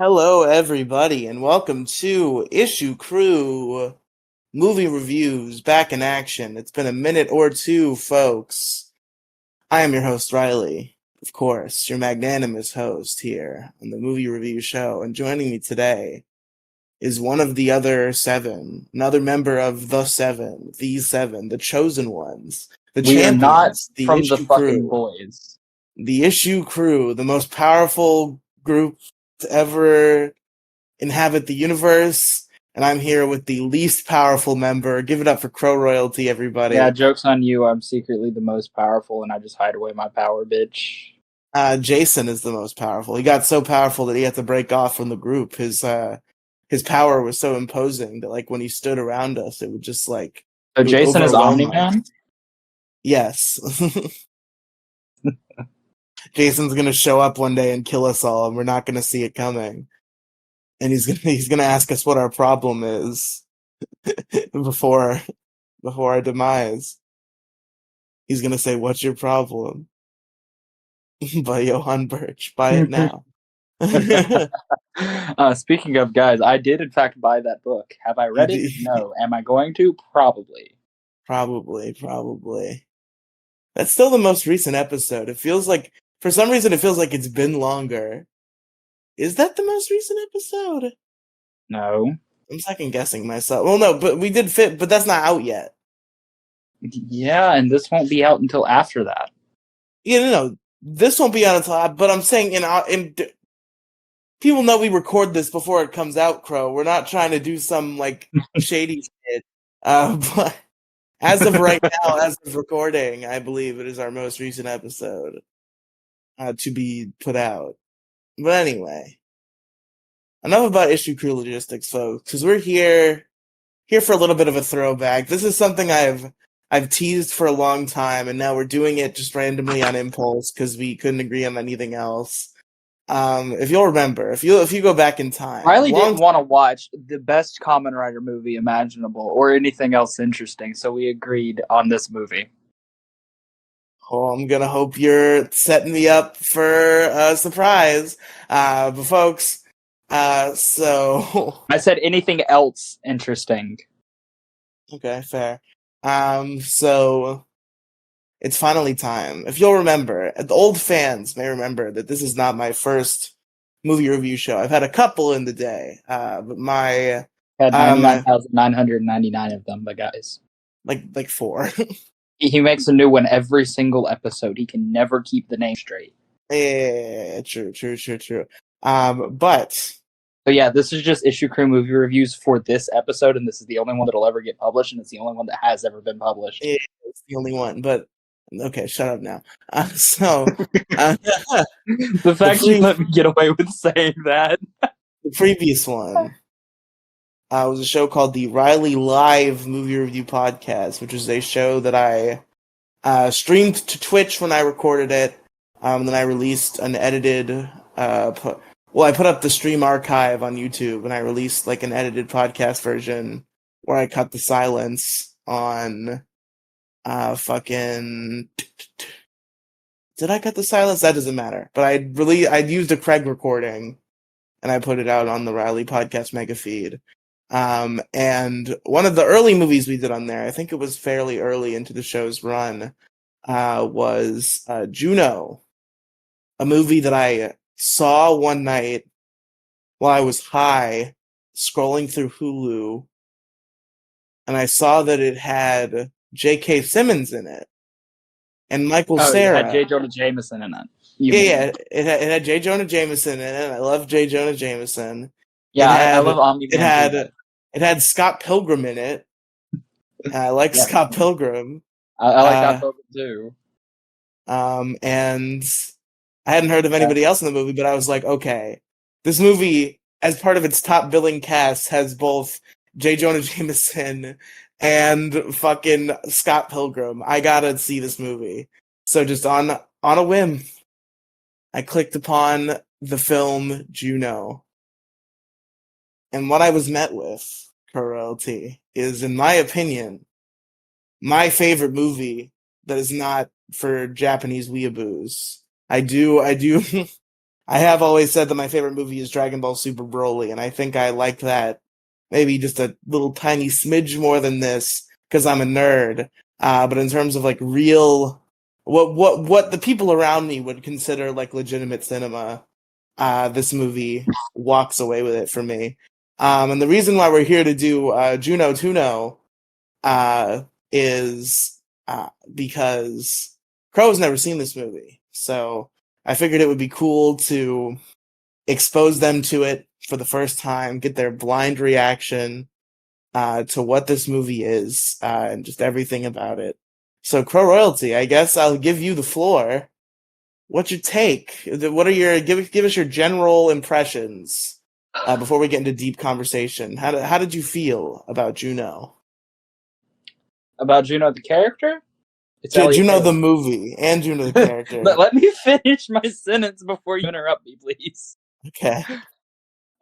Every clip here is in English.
Hello, everybody, and welcome to Issue Crew Movie Reviews back in action. It's been a minute or two, folks. I am your host, Riely, of course, your magnanimous host here on the Movie Review Show. And joining me today is one of the other seven, another member of the seven, the chosen ones, the We are not champions, the from the Issue fucking Crew. boys. The Issue Crew, the most powerful group to ever inhabit the universe, and I'm here with the least powerful member. Give it up for Crow Royalty, everybody. Yeah, joke's on you. I'm secretly the most powerful, and I just hide away my power, bitch. Jason is the most powerful. He got so powerful that he had to break off from the group. His power was so imposing that, like, when he stood around us, it would just like. So Jason is Omni-Man? Yes. Jason's gonna show up one day and kill us all, and we're not gonna see it coming. And he's gonna ask us what our problem is before our demise. He's gonna say, "What's your problem?" By Johann Birch. Buy it now. Speaking of guys, I did in fact buy that book. Have I read it? No. Am I going to? Probably. Probably. That's still the most recent episode. It feels like, for some reason, it feels like it's been longer. Is that the most recent episode? No. I'm second guessing myself. Well, no, but we did fit, but that's not out yet. Yeah, and this won't be out until after that. Yeah, no, this won't be out until. But I'm saying in people know we record this before it comes out, Crow. We're not trying to do some like shady shit. But as of right now, as of recording, I believe it is our most recent episode to be put out. But anyway, enough about issue crew logistics, folks, because we're here for a little bit of a throwback. This is something I've teased for a long time, and now we're doing it just randomly on impulse because we couldn't agree on anything else. If you'll remember, if you go back in time, Riely didn't want to watch the best Kamen Rider movie imaginable or anything else interesting, so we agreed on this movie. Oh, I'm gonna hope you're setting me up for a surprise. But folks, so I said anything else interesting. Okay, fair. So it's finally time. If you'll remember, the old fans may remember that this is not my first movie review show. I've had a couple in the day, but my had 99,999 of them, but guys, like four. He makes a new one every single episode. He can never keep the name straight. Yeah, true. But so yeah, this is just Issue Crew movie reviews for this episode, and this is the only one that'll ever get published, and it's the only one that has ever been published. Yeah, it's the only one. But okay, shut up now. The fact you let me get away with saying that. The previous one was a show called the Riely Live Movie Review Podcast, which is a show that I streamed to Twitch when I recorded it. Then I released an edited. I put up the stream archive on YouTube, and I released like an edited podcast version where I cut the silence on. Fucking. Did I cut the silence? That doesn't matter. But I'd used a Craig recording, and I put it out on the Riely Podcast mega feed. And one of the early movies we did on there, I think it was fairly early into the show's run, was Juno, a movie that I saw one night while I was high, scrolling through Hulu, and I saw that it had J.K. Simmons in it, and Michael Cera. It had J. Jonah Jameson in it. It had J. Jonah Jameson in it. I love J. Jonah Jameson. Yeah, I love Omni-Man. It had Scott Pilgrim in it. I like Scott Pilgrim. I like Scott Pilgrim too. And I hadn't heard of anybody else in the movie, but I was like, okay, this movie, as part of its top billing cast, has both J. Jonah Jameson and fucking Scott Pilgrim. I gotta see this movie. So just on a whim, I clicked upon the film Juno. And what I was met with, Royalty, is, in my opinion, my favorite movie that is not for Japanese weeaboos. I do I have always said that my favorite movie is Dragon Ball Super Broly, and I think I like that maybe just a little tiny smidge more than this because I'm a nerd. But in terms of like real, what the people around me would consider like legitimate cinema, this movie walks away with it for me. And the reason why we're here to do Juno Tuno is because Crow's never seen this movie, so I figured it would be cool to expose them to it for the first time, get their blind reaction to what this movie is and just everything about it. So, Crow Royalty, I guess I'll give you the floor. What's your take? What are your give us your general impressions before we get into deep conversation? How did you feel about Juno? About Juno the character? It's Elliot Juno the Page. movie and Juno the character. Let me finish my sentence before you interrupt me, please. Okay.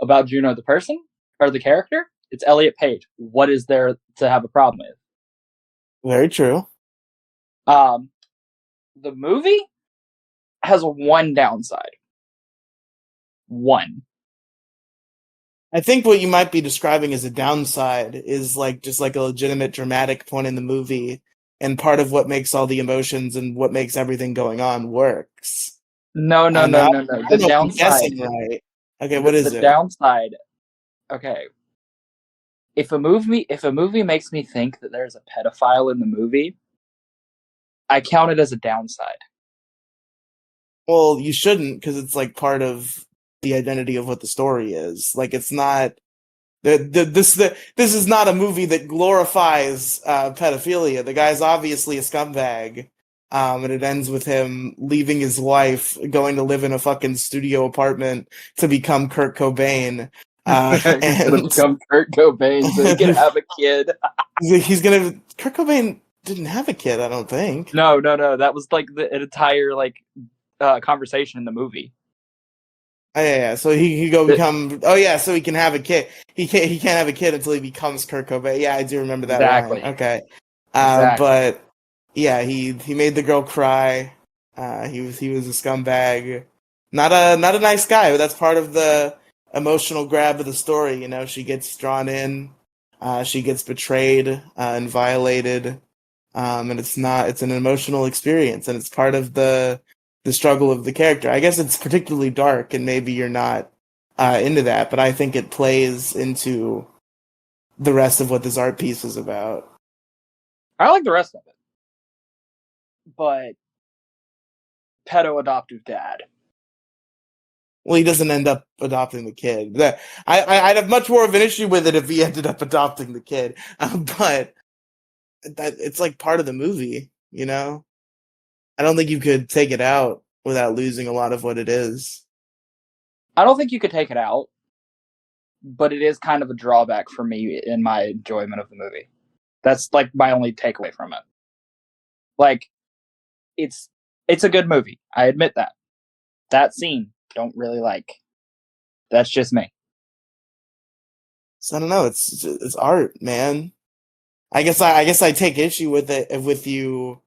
About Juno the person or the character? It's Elliot Page. What is there to have a problem with? Very true. The movie has one downside. One. I think what you might be describing as a downside is like just like a legitimate dramatic point in the movie, and part of what makes all the emotions and what makes everything going on works. No. I The don't know if I'm downside. guessing right. Okay, what is the it? downside. Okay. If a movie makes me think that there's a pedophile in the movie, I count it as a downside. Well, you shouldn't, because it's like part of the identity of what the story is. Like it's not this is not a movie that glorifies pedophilia. The guy's obviously a scumbag. And it ends with him leaving his wife, going to live in a fucking studio apartment to become Kurt Cobain. He's And gonna become Kurt Cobain so he can have a kid. Kurt Cobain didn't have a kid, I don't think. No. That was like an entire conversation in the movie. Oh, yeah. So he go become. Oh yeah, so he can have a kid. He can't have a kid until he becomes Kurt Cobain. Yeah, I do remember that Exactly. line. Okay. Exactly. But yeah, he made the girl cry. He was a scumbag. Not a nice guy, but that's part of the emotional grab of the story. You know, she gets drawn in. She gets betrayed and violated. And it's an emotional experience, and it's part of the struggle of the character. I guess it's particularly dark, and maybe you're not into that, but I think it plays into the rest of what this art piece is about. I like the rest of it. But pedo adoptive dad. Well, he doesn't end up adopting the kid. I'd have much more of an issue with it if he ended up adopting the kid. But it's like part of the movie, you know? I don't think you could take it out without losing a lot of what it is. I don't think you could take it out, but it is kind of a drawback for me in my enjoyment of the movie. That's like my only takeaway from it. Like, it's a good movie. I admit that. That scene, don't really like. That's just me. So I don't know. It's art, man. I guess I take issue with it with you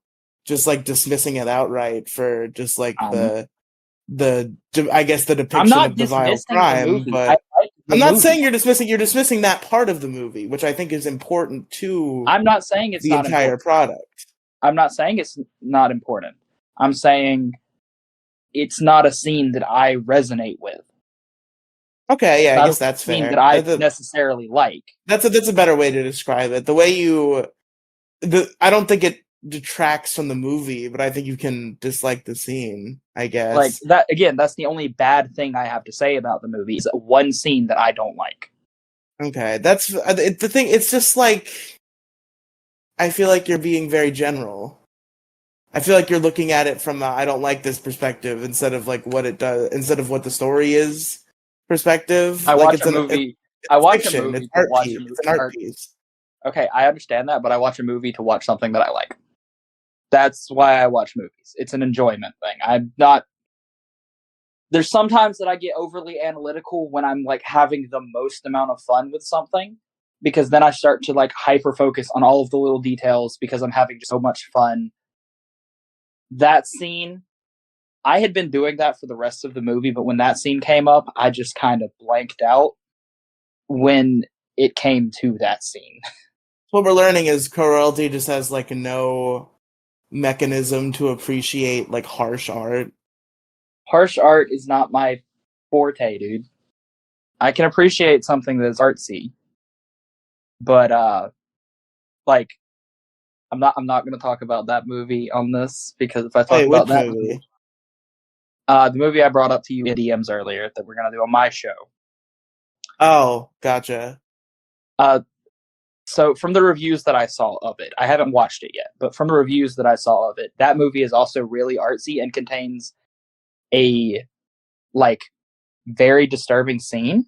just like dismissing it outright for just like I guess the I'm depiction not of the vile dismissing the crime, movie. but I like the I'm not movie. saying you're dismissing that part of the movie, which I think is important to I'm not saying it's the not entire important. product. I'm not saying it's not important. I'm saying it's not a scene that I resonate with. Okay, yeah, I Not guess a that's scene fair. that I necessarily like. That's a better way to describe it. The way I don't think it detracts from the movie, but I think you can dislike the scene, I guess. Like that again, that's the only bad thing I have to say about the movie is one scene that I don't like. Okay, that's the thing. It's just like I feel like you're being very general. I feel like you're looking at it from I don't like this perspective instead of like what it does, instead of what the story is perspective. I Like watch it's a movie. I it's watch a fiction. It's movie to watch a It's movie. an art piece. Okay, I understand that, but I watch a movie to watch something that I like. That's why I watch movies. It's an enjoyment thing. I'm not. There's sometimes that I get overly analytical when I'm like having the most amount of fun with something, because then I start to like hyper focus on all of the little details because I'm having so much fun. That scene I had been doing that for the rest of the movie, but when that scene came up, I just kind of blanked out when it came to that scene. What we're learning is co-royalty just has like no mechanism to appreciate like harsh art. Harsh art is not my forte, dude. I can appreciate something that's artsy, but like I'm not going to talk about that movie on this because if I talk Wait, about which that movie? the movie I brought up to you in DMs earlier that we're going to do on my show. Oh, gotcha. So from the reviews that I saw of it, I haven't watched it yet, but from the reviews that I saw of it, that movie is also really artsy and contains a like very disturbing scene.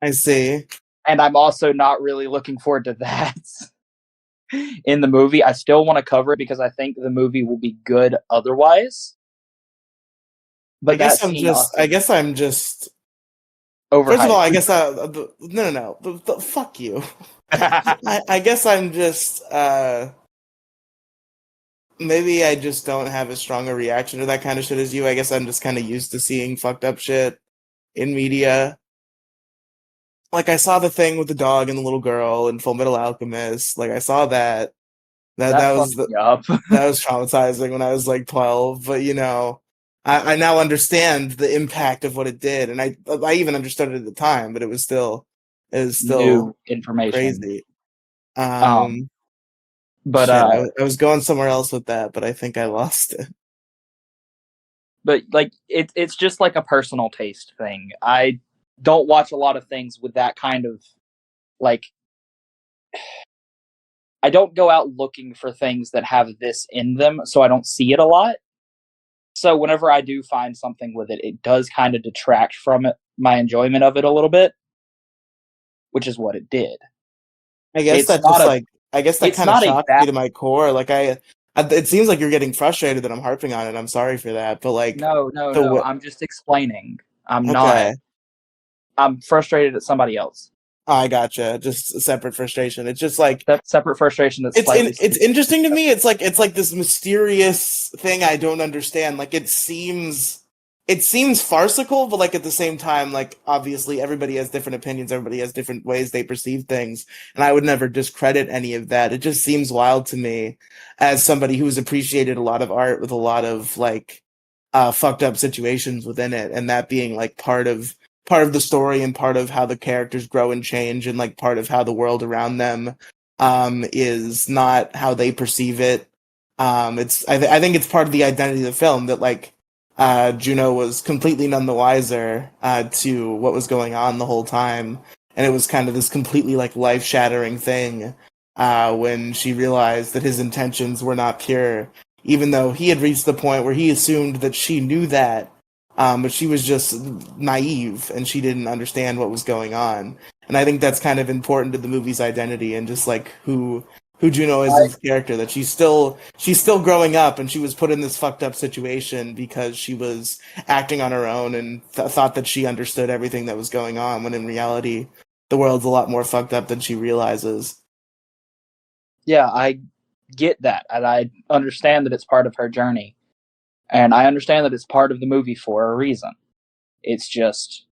I see. And I'm also not really looking forward to that in the movie. I still want to cover it because I think the movie will be good otherwise. But that scene also I guess I'm just. First of all, overhyped. I guess no. Fuck you. I guess I'm just. Maybe I just don't have as strong a reaction to that kind of shit as you. I guess I'm just kind of used to seeing fucked up shit in media. Like I saw the thing with the dog and the little girl in Full Metal Alchemist. Like I saw that. That That that fucked was me up. that was traumatizing when I was like 12. But I now understand the impact of what it did, and I even understood it at the time, but it was New still information. crazy. Um, Um, but Shit, I was going somewhere else with that, but I think I lost it. like it's just like a personal taste thing. I don't watch a lot of things with that kind of like I don't go out looking for things that have this in them, so I don't see it a lot. So whenever I do find something with it, it does kind of detract from it, my enjoyment of it a little bit, which is what it did. I guess It's that not just a like I guess that it's kind of not a shocked bad me to my core. It seems like you're getting frustrated that I'm harping on it. I'm sorry for that, but like the no. what? I'm just explaining. I'm not. Okay, I'm frustrated at somebody else. I gotcha. Just a separate frustration. It's just like That separate frustration that's slightly it's interesting to me. It's like this mysterious thing I don't understand. Like it seems farcical, but like at the same time, like obviously everybody has different opinions, everybody has different ways they perceive things, and I would never discredit any of that. It just seems wild to me as somebody who's appreciated a lot of art with a lot of like fucked up situations within it, and that being like part of the story and part of how the characters grow and change and like part of how the world around them is not how they perceive it. I think it's part of the identity of the film that like Juno was completely none the wiser to what was going on the whole time, and it was kind of this completely like life shattering thing when she realized that his intentions were not pure, even though he had reached the point where he assumed that she knew that, but she was just naive and she didn't understand what was going on. And I think that's kind of important to the movie's identity and just like who Juno is I, as a character, that she's still growing up and she was put in this fucked up situation because she was acting on her own and thought that she understood everything that was going on, when in reality the world's a lot more fucked up than she realizes. yeah, I get that, and I understand that it's part of her journey, and I understand that it's part of the movie for a reason. It's just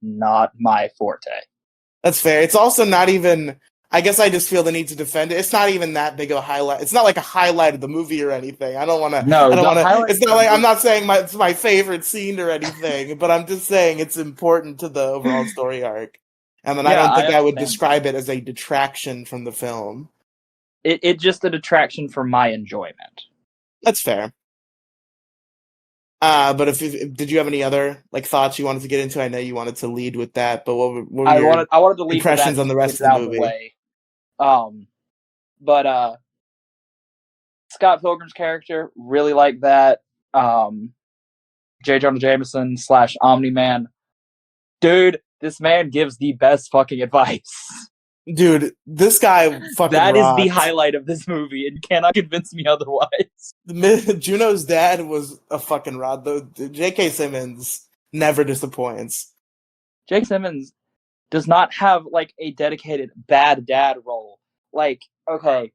not my forte. That's fair. It's also not even. I guess I just feel the need to defend it. It's not even that big of a highlight. It's not like a highlight of the movie or anything. I don't want to. I No, don't the want to. highlight It's not of the like I'm movie. not saying it's my favorite scene or anything, but I'm just saying it's important to the overall story arc. And then I Yeah, don't I think I would understand that. describe it as a detraction from the film. It just a detraction from my enjoyment. That's fair. But if did you have any other like thoughts you wanted to get into? I know you wanted to lead with that, but what were your I wanted to lead with that impressions on just the to get rest it of the out of the movie? way. Um, but Scott Pilgrim's character really like that. Um, J. Jonah Jameson slash Omni Man, dude, this man gives the best fucking advice. Dude, this guy fucking That is the rocked. highlight of this movie, and cannot convince me otherwise. Juno's dad was a fucking rod, though. J.K. Simmons never disappoints. Jake Simmons does not have like a dedicated bad dad role. Like, okay,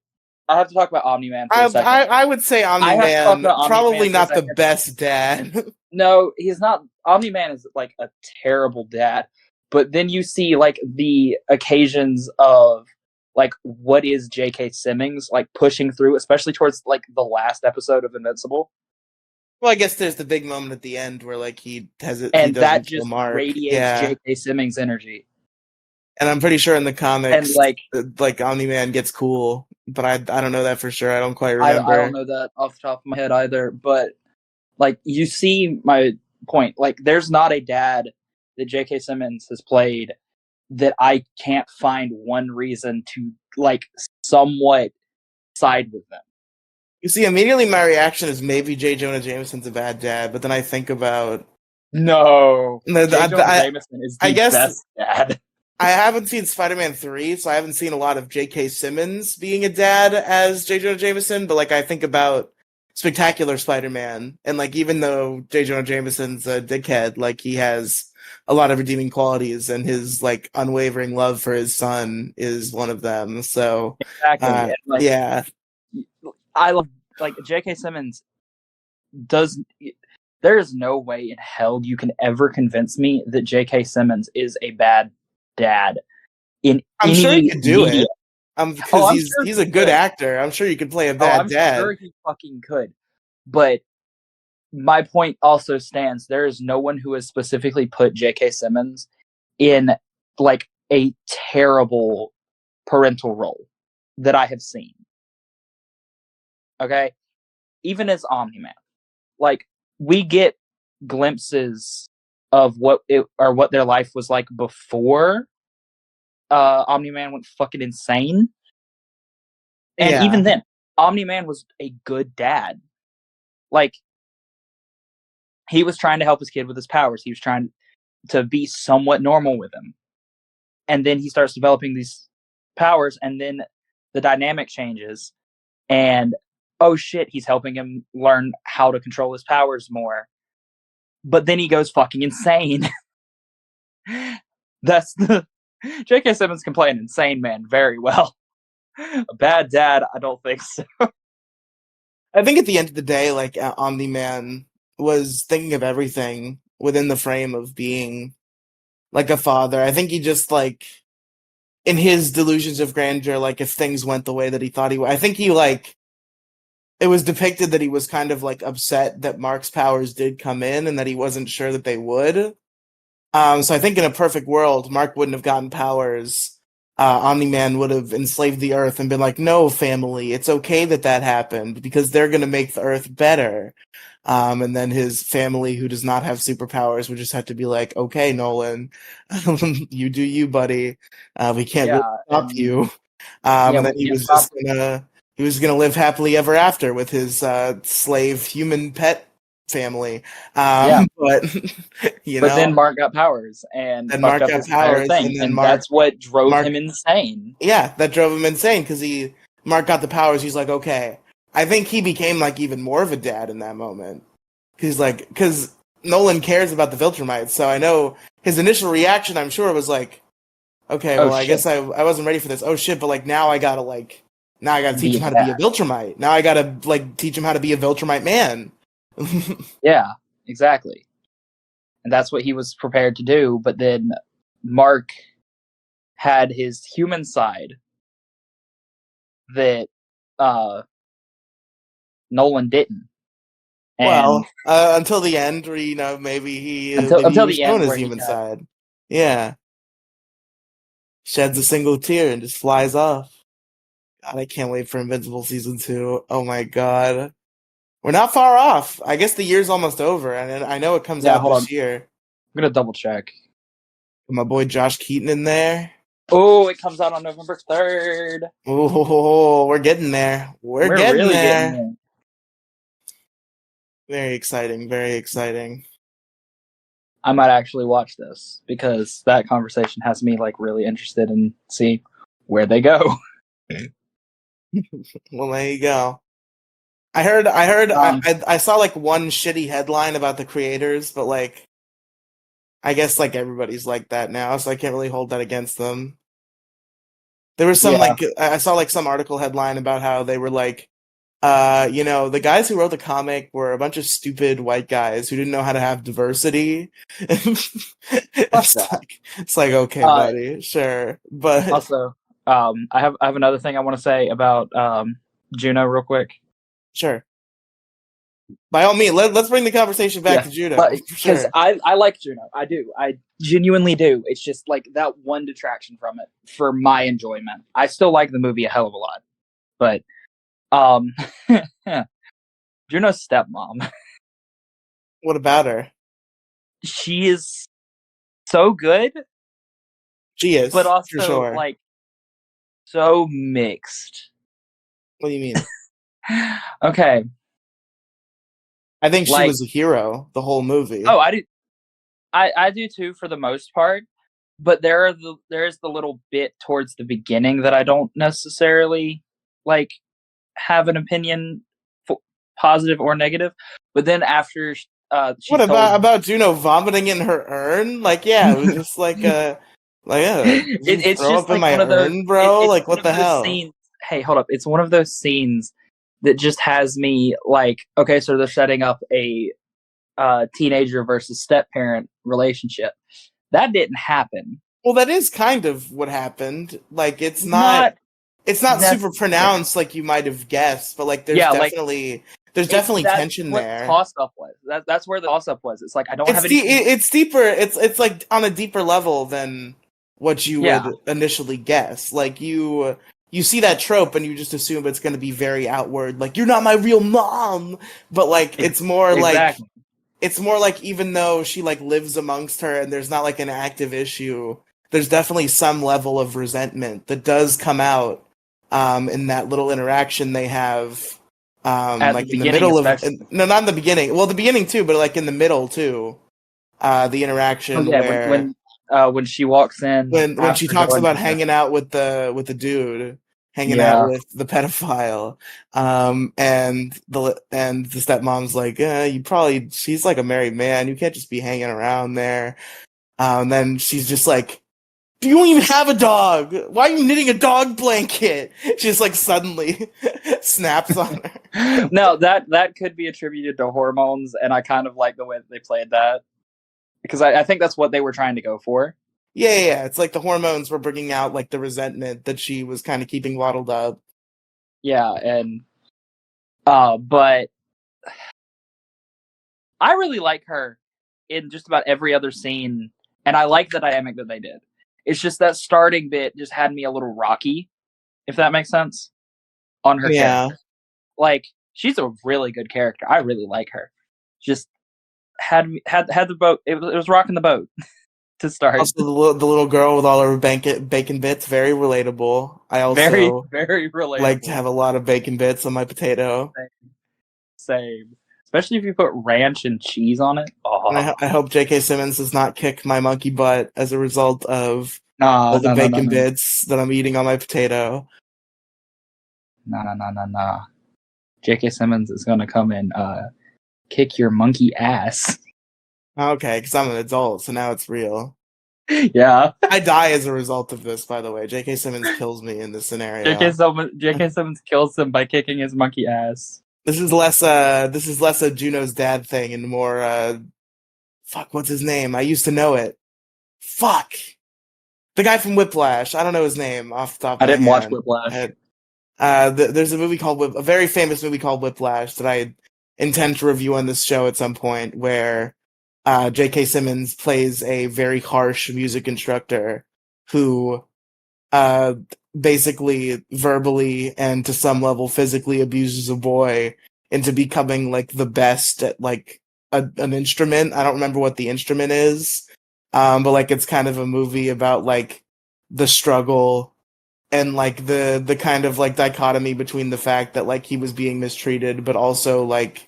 I have to talk about Omni-Man for I a second. I, I would say I have to talk Omni-Man, about Omni-Man probably for a not the second. best dad. No, he's not. Omni-Man is like a terrible dad. But then you see like the occasions of like what is J.K. Simmons like pushing through, especially towards like the last episode of Invincible. Well, I guess there's the big moment at the end where like he And that doesn't kill just Mark. radiates Yeah. J.K. Simmons energy. And I'm pretty sure in the And comics, like like Omni-Man gets cool, but I don't know that for sure. I don't quite I don't remember. know that off the top of my head either, but like you see my point. Like there's not a dad that J.K. Simmons has played that I can't find one reason to like somewhat side with them. You see, immediately my reaction is maybe J. Jonah Jameson's a bad dad, but then I think about No, J. Jonah I, Jameson is I the guess best dad. I haven't seen Spider-Man 3, so I haven't seen a lot of J.K. Simmons being a dad as J. Jonah Jameson, but like I think about Spectacular Spider-Man, and like even though J. Jonah Jameson's a dickhead, like he has a lot of redeeming qualities, and his like unwavering love for his son is one of them. So, Exactly. And like yeah, I love like J.K. Simmons does. There is no way in hell you can ever convince me that J.K. Simmons is a bad dad in I'm sure he any could do media. it. Because Oh, I'm sure he's he a good could. actor. I'm sure you could play a Oh, bad I'm dad. sure he fucking could. But my point also stands. There is no one who has specifically put J.K. Simmons in like a terrible parental role that I have seen. Okay? Even as Omni-Man. Like, we get glimpses of what their life was like before Omni-Man went fucking insane. And Yeah. even then, Omni-Man was a good dad. Like, he was trying to help his kid with his powers. He was trying to be somewhat normal with him. And then he starts developing these powers, and then the dynamic changes. And oh shit, he's helping him learn how to control his powers more. But then he goes fucking insane. That's the J.K. Simmons can play an insane man very well. A bad dad, I don't think so. I think at the end of the day, like Omni-Man was thinking of everything within the frame of being like a father. I think he just like in his delusions of grandeur, like if things went the way that he thought he would, I think he like it was depicted that he was kind of like upset that Mark's powers did come in and that he wasn't sure that they would. So I think in a perfect world, Mark wouldn't have gotten powers. Omni-Man would have enslaved the Earth and been like, "No, family, it's okay that that happened because they're going to make the Earth better." And then his family, who does not have superpowers, would just have to be like, "Okay, Nolan, you do you, buddy. We can't really Yeah, stop and you." yeah, And then we he can't was stop. just gonna live happily ever after with his slave human pet family. Yeah, But you but then know, Mark got powers and then fucked Mark up got his entire powers, thing, and then and that's what drove Mark, him insane. yeah, that drove him insane because Mark got the powers. He's like, okay, I think he became like even more of a dad in that moment. Because Nolan cares about the Viltrumites, so I know his initial reaction, I'm sure, was like, okay, Oh well, I shit, guess I wasn't ready for this. Oh shit, but like now I gotta teach be a him how to be a dad. Viltrumite. Now I gotta like teach him how to be a Viltrumite man. Yeah, exactly. And that's what he was prepared to do. But then Mark had his human side that uh, Nolan didn't, and Well, until the end, where until maybe he until was the shown end his where he human got side. Yeah, sheds a single tear and just flies off. God, I can't wait for Invincible season 2. Oh my god, we're not far off. I guess the year's almost over, and I know it comes yeah. out Hold on, this year. I'm gonna double check. My boy Josh Keaton in there. Oh, it comes out on November 3rd. Oh, we're getting there. We're We're getting really getting there. there. Very exciting. Very exciting. I might actually watch this because that conversation has me like really interested in see where they go. Well, there you go. Um, I saw like one shitty headline about the creators, but like, I guess like everybody's like that now, so I can't really hold that against them. There was some Yeah. like I saw like some article headline about how they were like, the guys who wrote the comic were a bunch of stupid white guys who didn't know how to have diversity. Fuck that. It's like okay, Uh, buddy, sure, but Also, I have another thing I want to say about Juno real quick. sure. By all means, let's bring the conversation back Yeah, to Juno but for because sure. I like Juno, I do, I genuinely do. It's just like that one detraction from it for my enjoyment. I still like the movie a hell of a lot, but um, Juno's stepmom, What about her? she is so good, She but is for also sure. like so mixed. What do you mean? Okay, I think she like was a hero the whole movie. oh, I do too for the most part, but there's the little bit towards the beginning that I don't necessarily like have an opinion, positive or negative. But then after What she's told, about Juno vomiting in her urn? Like, yeah, it was just did you it's throw just up in like my one of those. urn, bro? It's Like, one what of the those hell? scenes. Hey, hold up! It's one of those scenes that just has me like, okay, so they're setting up a teenager versus step parent relationship. That didn't happen. Well, that is kind of what happened. Like, Not it's not super necessarily. pronounced like you might have guessed, but like, Yeah, like there's definitely that's tension what the there. toss up was. That's where the toss up was. It's like I don't have anything. It's deeper. It's like on a deeper level than what you Yeah, would initially guess. Like you see that trope and you just assume it's going to be very outward, like you're not my real mom. But like exactly. it's more like even though she like lives amongst her and there's not like an active issue, there's definitely some level of resentment that does come out in that little interaction they have At the like in the beginning, middle of especially. no, not in the beginning, well the beginning too, but like in the middle too, the Oh interaction yeah, where when she walks in when she after talks going about to the hanging out with the dude, hanging out yeah. with the pedophile, and the stepmom's like, you probably she's like a married man, you can't just be hanging around there. And then she's just like, you don't even have a dog. Why are you knitting a dog blanket? She just like suddenly snaps on her. No, that could be attributed to hormones, and I kind of like the way that they played that because I think that's what they were trying to go for. Yeah. It's like the hormones were bringing out like the resentment that she was kind of keeping bottled up. Yeah, and but I really like her in just about every other scene, and I like the dynamic that they did. It's just that starting bit just had me a little rocky, if that makes sense, on her Yeah. character. Like she's a really good character. I really like her. Just had the boat. It was rocking the boat to start. Also, the little girl with all her bacon bits, very relatable. I Very also very like to relatable. have a lot of bacon bits on my potato. Same. Especially if you put ranch and cheese on it. And Oh, I hope J.K. Simmons does not kick my monkey butt as a result of nah, all the no, no, no, bacon no, bits that I'm eating on my potato. no, no, no, no, no. J.K. Simmons is gonna come and kick your monkey ass. Okay, because I'm an adult, so now it's real. Yeah. I die as a result of this, by the way. J.K. Simmons kills me in this J.K. scenario. Simmons, J.K. Simmons kills him by kicking his monkey ass. This is less a Juno's dad thing and more fuck, what's his name? I used to know it. Fuck. The guy from Whiplash. I don't know his name off the top I of my didn't watch head. Whiplash. There's a movie called a very famous movie called Whiplash that I intend to review on this show at some point, where J.K. Simmons plays a very harsh music instructor who uh, basically verbally and to some level physically abuses a boy into becoming like the best at like an instrument. I don't remember what the instrument is, but like it's kind of a movie about like the struggle and like the kind of like dichotomy between the fact that like he was being mistreated, but also like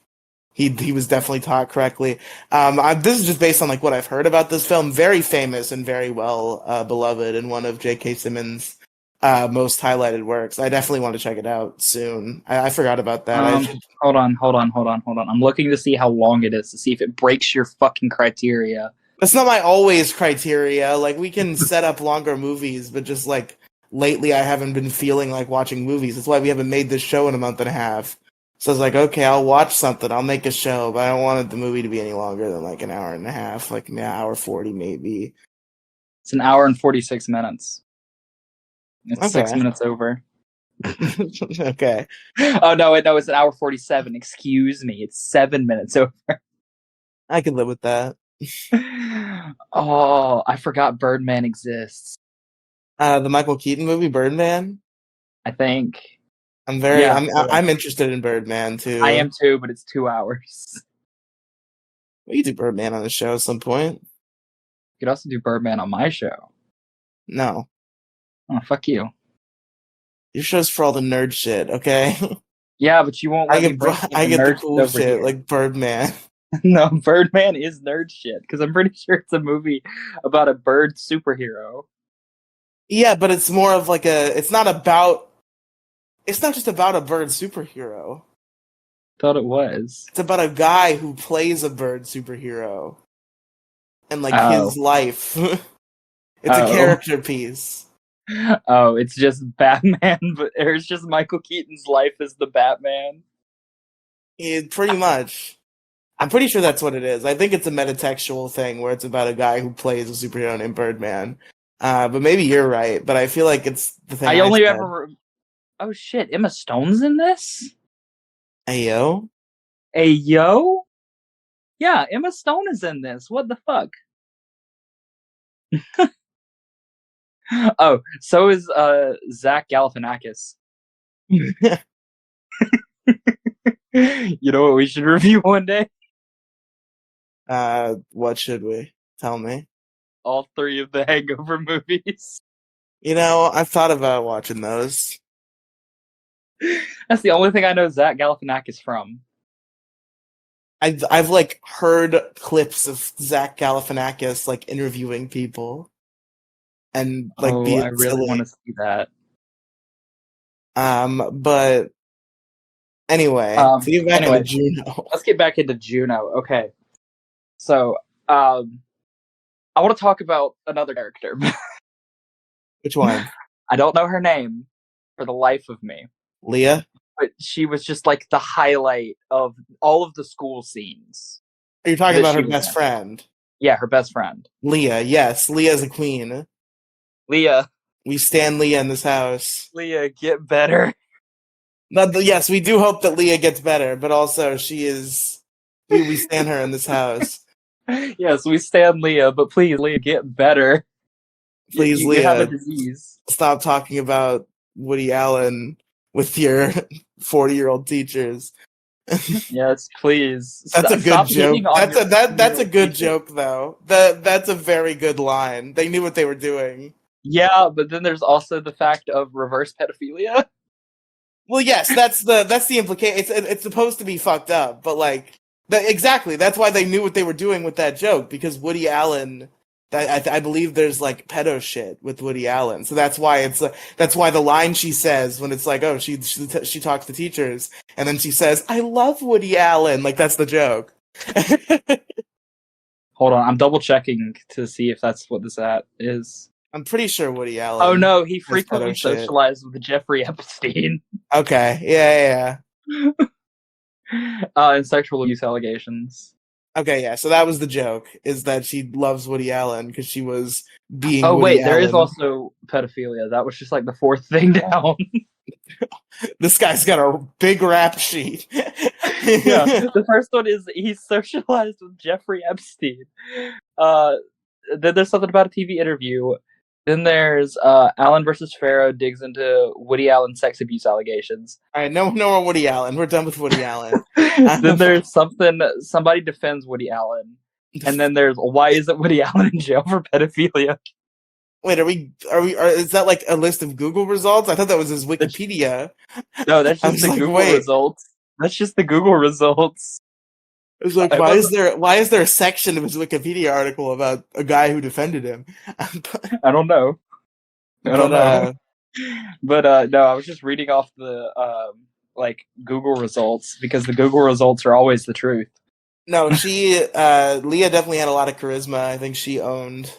he was definitely taught correctly. This is just based on like what I've heard about this film. Very famous and very well beloved, and one of J.K. Simmons' most highlighted works. I definitely want to check it out soon. I forgot about that. I should. Hold on, hold on, hold on, hold on. I'm looking to see how long it is to see if it breaks your fucking criteria. That's not my always criteria. Like we can set up longer movies, but just like lately I haven't been feeling like watching movies. That's why we haven't made this show in a month and a half. So I was like, okay, I'll watch something. I'll make a show, but I don't want the movie to be any longer than like an hour and a half, like an hour 40 maybe. It's an hour and 46 minutes. It's 6 Okay. minutes over. Okay. Oh no, wait, no, it's an hour 47. Excuse me, it's 7 minutes over. I can live with that. Oh, I forgot Birdman exists. The Michael Keaton movie Birdman. I think. I'm Yeah. interested in Birdman too. I am too, but it's 2 hours. We could do Birdman on the show at some point. You could also do Birdman on my show. No. Oh, fuck you. Your show's for all the nerd shit, okay? Yeah, but you won't let me bring I get the nerd cool over shit, here. like Birdman. No, Birdman is nerd shit, because I'm pretty sure it's a movie about a bird superhero. Yeah, but it's more of like it's not just about a bird superhero. Thought it was. It's about a guy who plays a bird superhero. And like Oh. his life. It's a character piece. Oh, it's just Batman, but it's just Michael Keaton's life as the Batman. Pretty much. I'm pretty sure that's what it is. I think it's a metatextual thing where it's about a guy who plays a superhero named Birdman. But maybe you're right. But I feel like it's the thing. I only ever. Oh shit! Emma Stone's in this. Ayo. Ayo. Yeah, Emma Stone is in this. What the fuck? Oh, so is Zach Galifianakis. You know what we should review one day? What should we? Tell me. All 3 of the Hangover movies. You know, I've thought about watching those. That's the only thing I know Zach Galifianakis from. I've like heard clips of Zach Galifianakis like interviewing people, and like I really want to see that. But anyway, to get back into Juno. Let's get back into Juno. Okay, so I want to talk about another character. Which one? I don't know her name for the life of me. Leah? But she was just like the highlight of all of the school scenes. Are you talking about her best friend? Yeah, her best friend. Leah, yes. Leah's a queen. Leah. We stand Leah in this house. Leah, get better. Yes, we do hope that Leah gets better, but also she is... We stand her in this house. Yes, we stand Leah, but please, Leah, get better. Please, you Leah, have a disease. Stop talking about Woody Allen with your 40-year-old teachers. Yes, please. That's a good joke. That's a good joke, though. That's a very good line. They knew what they were doing. Yeah, but then there's also the fact of reverse pedophilia. Well, yes, that's the implication. It's supposed to be fucked up, but like exactly. That's why they knew what they were doing with that joke, because Woody Allen. I believe there's like pedo shit with Woody Allen, so that's why that's why the line she says when it's like, oh, she talks to teachers, and then she says, "I love Woody Allen," like that's the joke. Hold on, I'm double checking to see if that's what this is. I'm pretty sure Woody Allen. Oh no, he frequently socialized with Jeffrey Epstein. Okay, yeah. And sexual abuse allegations. Okay, yeah. So that was the joke: is that she loves Woody Allen because she was being. Oh Woody wait, Allen. there is also pedophilia. That was just like the 4th thing down. This guy's got a big rap sheet. Yeah, the first one is he socialized with Jeffrey Epstein. Then there's something about a TV interview. Then there's Allen versus Farrow digs into Woody Allen sex abuse allegations. All right, no more Woody Allen. We're done with Woody Allen. Then there's somebody defends Woody Allen, and then there's why isn't Woody Allen in jail for pedophilia? Wait, is that like a list of Google results? I thought that was his Wikipedia. No, that's just the Google results. That's just the Google results. I was like, why is there a section of his Wikipedia article about a guy who defended him? I don't know. I don't know. But no, I was just reading off the like Google results, because the Google results are always the truth. No, Leah definitely had a lot of charisma. I think she owned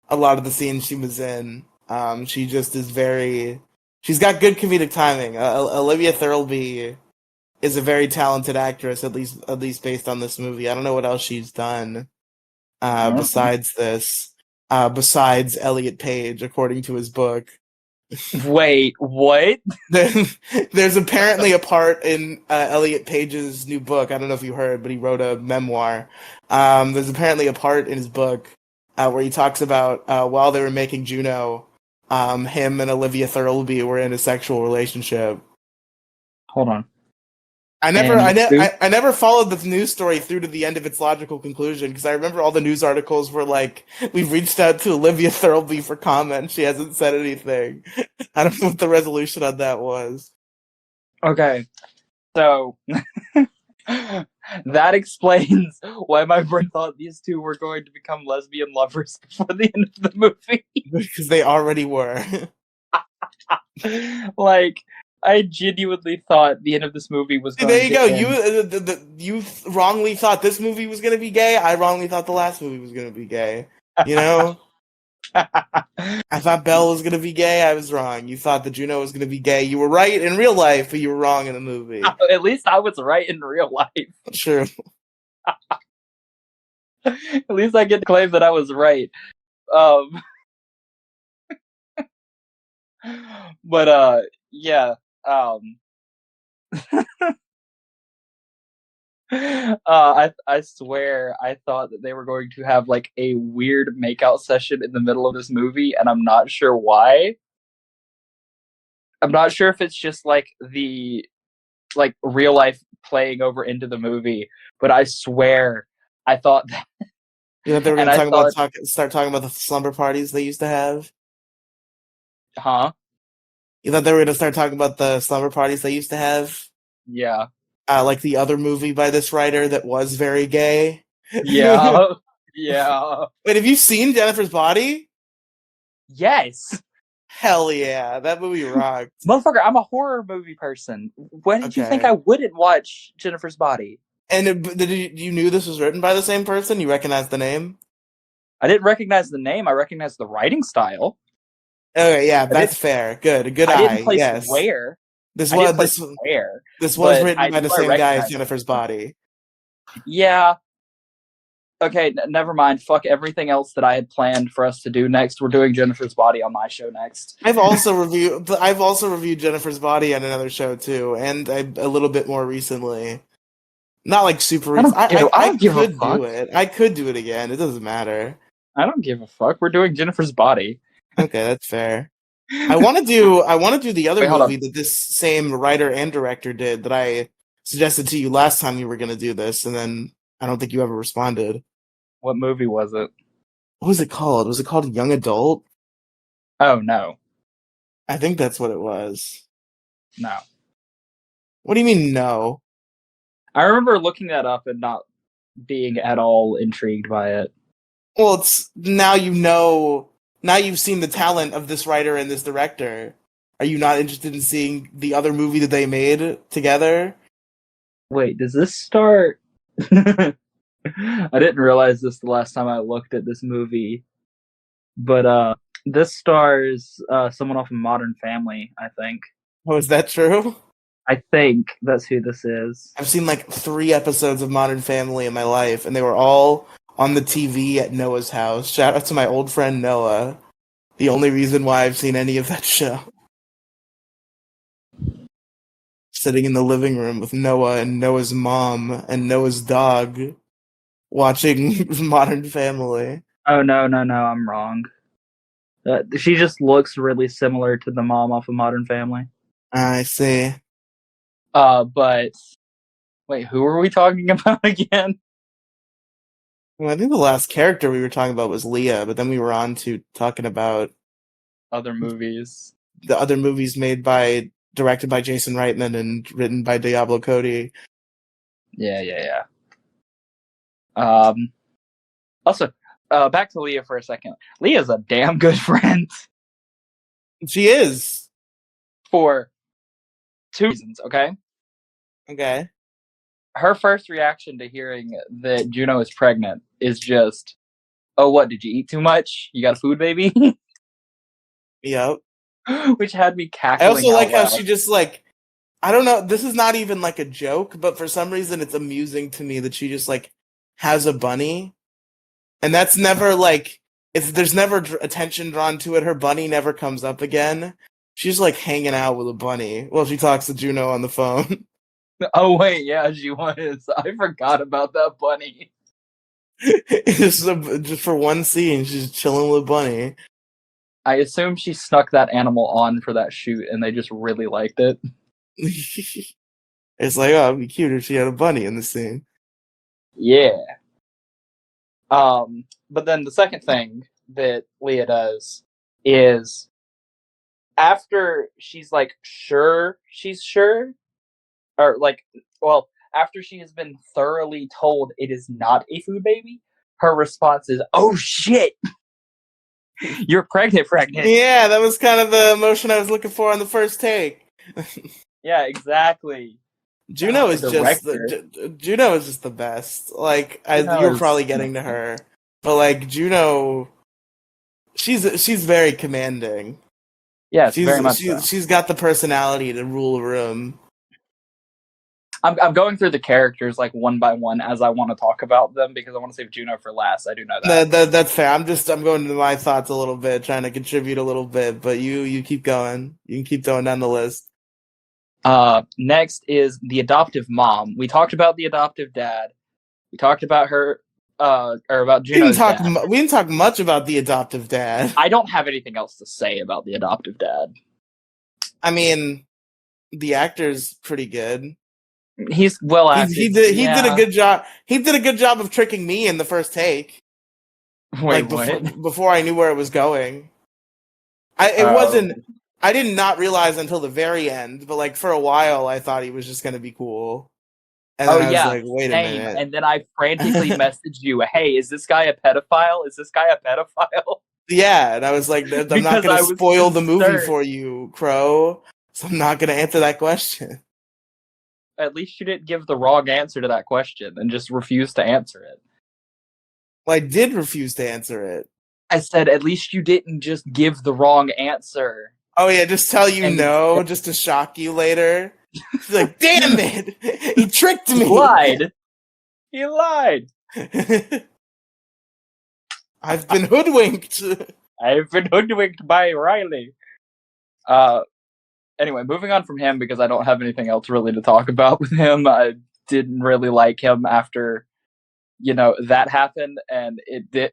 a lot of the scenes she was in. She just is very. She's got good comedic timing. Olivia Thirlby is a very talented actress, at least based on this movie. I don't know what else she's done besides this. Besides Elliot Page, according to his book. Wait, what? There's apparently a part in Elliot Page's new book. I don't know if you heard, but he wrote a memoir. There's apparently a part in his book where he talks about while they were making Juno, him and Olivia Thirlby were in a sexual relationship. Hold on. I never followed the news story through to the end of its logical conclusion because I remember all the news articles were like, "We've reached out to Olivia Thirlby for comment. She hasn't said anything." I don't know what the resolution on that was. Okay, so that explains why my brain thought these two were going to become lesbian lovers before the end of the movie. Because they already were. Like, I genuinely thought the end of this movie was going There you to go. end. You wrongly thought this movie was going to be gay. I wrongly thought the last movie was going to be gay. You know? I thought Belle was going to be gay. I was wrong. You thought that Juno was going to be gay. You were right in real life, but you were wrong in the movie. At least I was right in real life. True. At least I get to claim that I was right. But yeah. I swear I thought that they were going to have like a weird makeout session in the middle of this movie, and I'm not sure why. I'm not sure if it's just like the real life playing over into the movie, but I swear I thought that. You know, they were going to start talking about the slumber parties they used to have. Huh? You thought they were going to start talking about the slumber parties they used to have? Yeah. Like the other movie by this writer that was very gay. Yeah. Yeah. Wait, have you seen Jennifer's Body? Yes. Hell yeah, that movie rocked. Motherfucker, I'm a horror movie person. Why did you think I wouldn't watch Jennifer's Body? And you knew this was written by the same person? You recognized the name? I didn't recognize the name. I recognized the writing style. Okay, yeah, that's fair. Good I eye. didn't place Yes. where. This was written by the same guy as Jennifer's Body. Yeah. Okay, never mind. Fuck everything else that I had planned for us to do next. We're doing Jennifer's Body on my show next. I've also reviewed Jennifer's Body on another show too, and a little bit more recently. Not like super recent. I could do it. I could do it again. It doesn't matter. I don't give a fuck. We're doing Jennifer's Body. Okay, that's fair. I want to do the other movie that this same writer and director did that I suggested to you last time you were going to do this, and then I don't think you ever responded. What movie was it? What was it called? Was it called Young Adult? Oh, no. I think that's what it was. No. What do you mean, no? I remember looking that up and not being at all intrigued by it. Well, it's now you know. Now you've seen the talent of this writer and this director. Are you not interested in seeing the other movie that they made together? Wait, does this start? I didn't realize this the last time I looked at this movie, but this stars someone off of Modern Family, I think. Oh, is that true? I think that's who this is. I've seen like 3 episodes of Modern Family in my life, and they were all on the TV at Noah's house. Shout out to my old friend Noah. The only reason why I've seen any of that show. Sitting in the living room with Noah and Noah's mom and Noah's dog, watching Modern Family. Oh, no, I'm wrong. She just looks really similar to the mom off of Modern Family. I see. But wait, who were we talking about again? Well, I think the last character we were talking about was Leah, but then we were on to talking about other movies. The other movies directed by Jason Reitman and written by Diablo Cody. Yeah. Also, back to Leah for a second. Leah's a damn good friend. She is. For 2 reasons, okay? Okay. Her first reaction to hearing that Juno is pregnant is just, oh, what, did you eat too much? You got a food baby? Yep. which had me I also cackling like out how loud. she just like I don't know, this is not even like a joke, but for some reason it's amusing to me that she just like has a bunny. And that's never like if there's never attention drawn to it, her bunny never comes up again. She's like hanging out with a bunny while she talks to Juno on the phone. Oh wait, yeah, she was. I forgot about that bunny. Just for one scene, she's chilling with a bunny. I assume she snuck that animal on for that shoot, and they just really liked it. It's like, oh, it'd be cute if she had a bunny in the scene. Yeah. But then the second thing that Leah does is after she's like sure she's sure, or like, well, after she has been thoroughly told it is not a food baby, her response is, "Oh shit, you're pregnant, pregnant." Yeah, that was kind of the emotion I was looking for on the first take. Yeah, exactly. Juno The is just director, Juno is just the best. Like Juno you were is probably getting to her, but like Juno, she's very commanding. yes, very much so. She's got the personality to rule a room. I'm going through the characters like one by one as I want to talk about them because I want to save Juno for last. I do know that. That's fair. I'm going into my thoughts a little bit, trying to contribute a little bit, but you keep going. You can keep going down the list. Next is the adoptive mom. We talked about the adoptive dad. We talked about her, or about Juno's dad. We didn't talk much about the adoptive dad. I don't have anything else to say about the adoptive dad. I mean, the actor's pretty good. He's well acted. He did a good job. He did a good job of tricking me in the first take. Wait, like before I knew where it was going. I did not realize until the very end, but like for a while I thought he was just gonna be cool. And then I was like, wait a minute. And then I frantically messaged you, hey, is this guy a pedophile? Is this guy a pedophile? Yeah, and I was like, I'm not gonna spoil the movie for you, Crow. So I'm not gonna answer that question. At least you didn't give the wrong answer to that question and just refused to answer it. Well, I did refuse to answer it. I said, at least you didn't just give the wrong answer. Oh yeah, just tell you no, just to shock you later. He's like, damn it! He tricked me! He lied! I've been hoodwinked! I've been hoodwinked by Riely. Anyway, moving on from him because I don't have anything else really to talk about with him. I didn't really like him after, that happened, and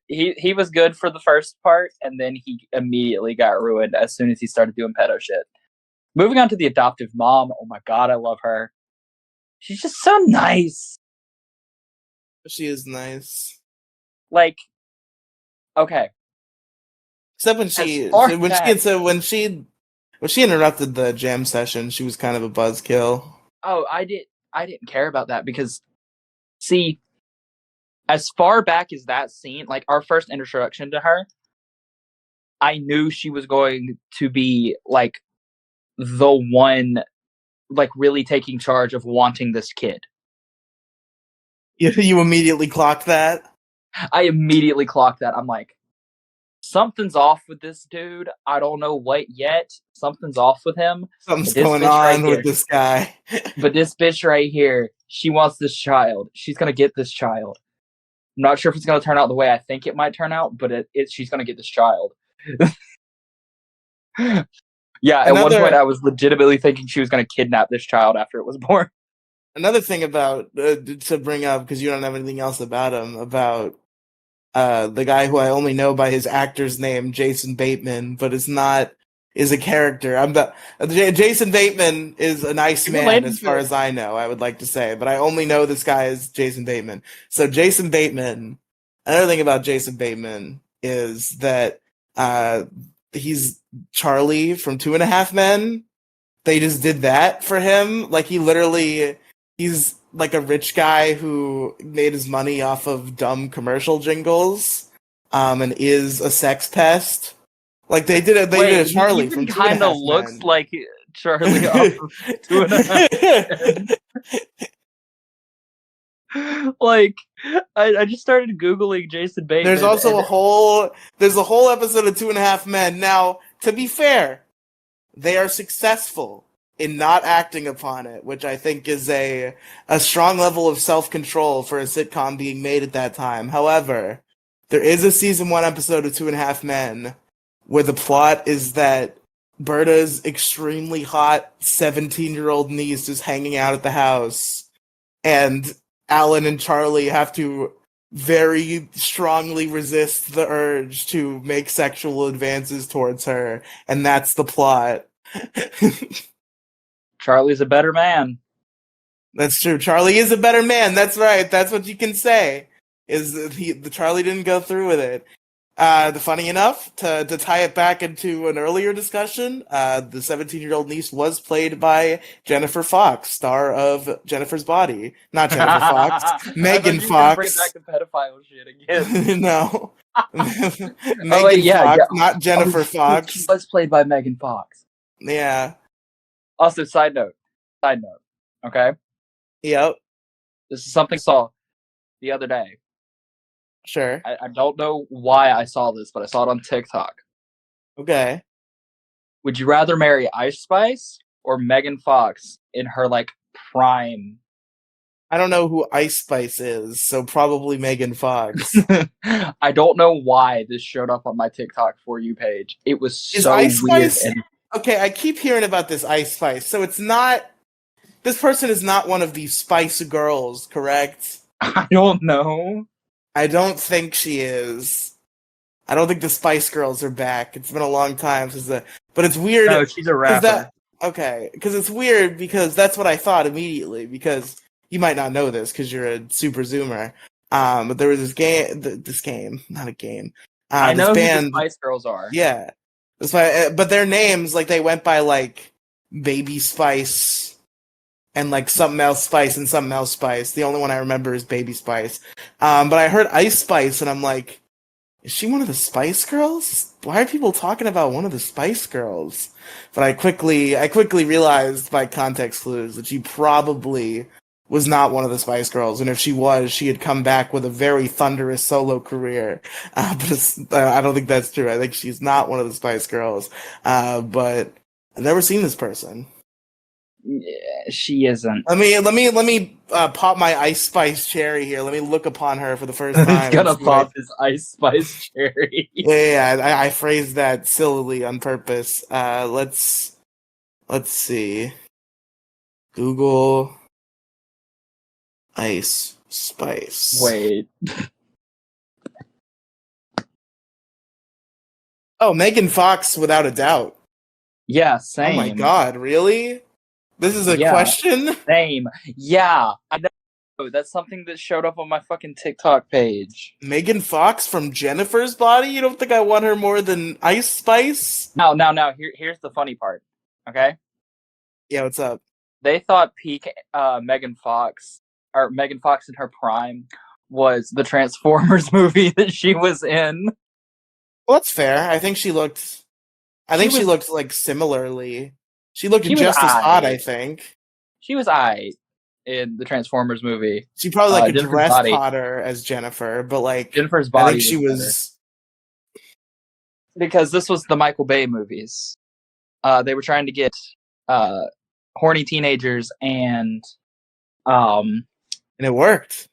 he was good for the first part, and then he immediately got ruined as soon as he started doing pedo shit. Moving on to the adoptive mom. Oh my god, I love her. She's just so nice. She is nice. Like, okay. Except when she interrupted the jam session, she was kind of a buzzkill. Oh, I didn't care about that because, see, as far back as that scene, like our first introduction to her, I knew she was going to be like the one, like really taking charge of wanting this kid. You immediately clocked that? I immediately clocked that. I'm like, something's off with this dude. I don't know what yet. Something's off with him. Something's going on with this guy. But this bitch right here, she wants this child. She's going to get this child. I'm not sure if it's going to turn out the way I think it might turn out, but she's going to get this child. Yeah, at one point I was legitimately thinking she was going to kidnap this child after it was born. Another thing about, to bring up, because you don't have anything else about him, about the guy who I only know by his actor's name, Jason Bateman, but is a character. Jason Bateman is a nice man as far as I know, I would like to say, but I only know this guy as Jason Bateman. So Jason Bateman, another thing about Jason Bateman is that he's Charlie from 2.5 Men. They just did that for him. Like he's like a rich guy who made his money off of dumb commercial jingles, and is a sex pest. Like they did a Charlie from 2.5 Men. He kind of looks like Charlie off of 2.5 Men. Like, I just started Googling Jason Bateman. There's also a whole episode of 2.5 Men. Now, to be fair, they are successful in not acting upon it, which I think is a strong level of self-control for a sitcom being made at that time. However, there is a season 1 episode of Two and a Half Men where the plot is that Berta's extremely hot 17-year-old niece is hanging out at the house, and Alan and Charlie have to very strongly resist the urge to make sexual advances towards her, and that's the plot. Charlie's a better man. That's true. Charlie is a better man. That's right. That's what you can say. Is that the Charlie didn't go through with it. Funny enough, to tie it back into an earlier discussion, the 17-year-old niece was played by Jennifer Fox, star of Jennifer's Body. Not Jennifer Fox, Megan Fox. Bring back the pedophile shit again. No, Megan Fox, not Jennifer Fox. She was played by Megan Fox. Yeah. Also, side note. Okay. Yep. This is something I saw the other day. Sure. I don't know why I saw this, but I saw it on TikTok. Okay. Would you rather marry Ice Spice or Megan Fox in her prime? I don't know who Ice Spice is, so probably Megan Fox. I don't know why this showed up on my TikTok For You page. It was so Ice weird. Spice? Okay, I keep hearing about this Ice Spice. So it's not... This person is not one of these Spice Girls, correct? I don't know. I don't think she is. I don't think the Spice Girls are back. It's been a long time since the... But it's weird... No, she's a rapper. Okay, because it's weird because that's what I thought immediately, because you might not know this because you're a super zoomer. But there was this game, not a game. I know band, who the Spice Girls are. Yeah. But their names, they went by, Baby Spice... and something else Spice and something else Spice. The only one I remember is Baby Spice. But I heard Ice Spice and I'm like, is she one of the Spice Girls? Why are people talking about one of the Spice Girls? But I quickly realized by context clues that she probably was not one of the Spice Girls. And if she was, she had come back with a very thunderous solo career. But I don't think that's true. I think she's not one of the Spice Girls. But I've never seen this person. Yeah, she isn't. Let me pop my Ice Spice cherry here. Let me look upon her for the first time. He's gonna pop his Ice Spice cherry. Yeah, I phrased that sillily on purpose. Let's see. Google Ice Spice. Wait. Oh, Megan Fox, without a doubt. Yeah, same. Oh my god, really? This is a question? Same. Yeah, I know. That's something that showed up on my fucking TikTok page. Megan Fox from Jennifer's Body? You don't think I want her more than Ice Spice? No. Here's the funny part. Okay? Yeah, what's up? They thought peak Megan Fox in her prime was the Transformers movie that she was in. Well, that's fair. I think she looked similarly. She looked just as hot, I think. She was aight in the Transformers movie. She probably dressed hotter as Jennifer, but Jennifer's body. I think she was because this was the Michael Bay movies. They were trying to get horny teenagers and it worked.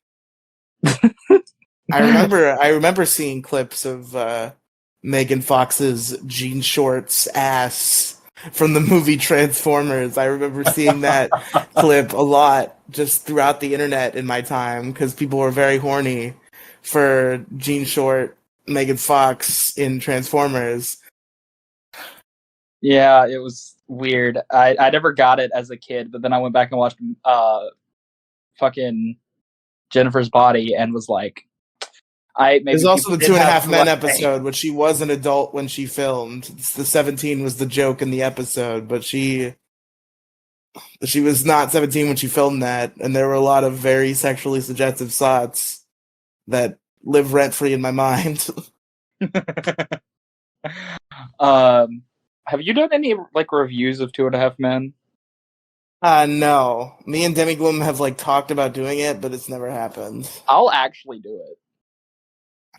I remember seeing clips of Megan Fox's jean shorts ass from the movie Transformers. I remember seeing that clip a lot just throughout the internet in my time because people were very horny for jean short Megan Fox in Transformers. Yeah, it was weird. I never got it as a kid, but then I went back and watched fucking Jennifer's Body and was like, There's also the 2.5 Men episode, which she was an adult when she filmed. The 17 was the joke in the episode, but she was not 17 when she filmed that, and there were a lot of very sexually suggestive thoughts that live rent-free in my mind. Have you done any reviews of 2.5 Men? No. Me and Demi Gloom have talked about doing it, but it's never happened. I'll actually do it.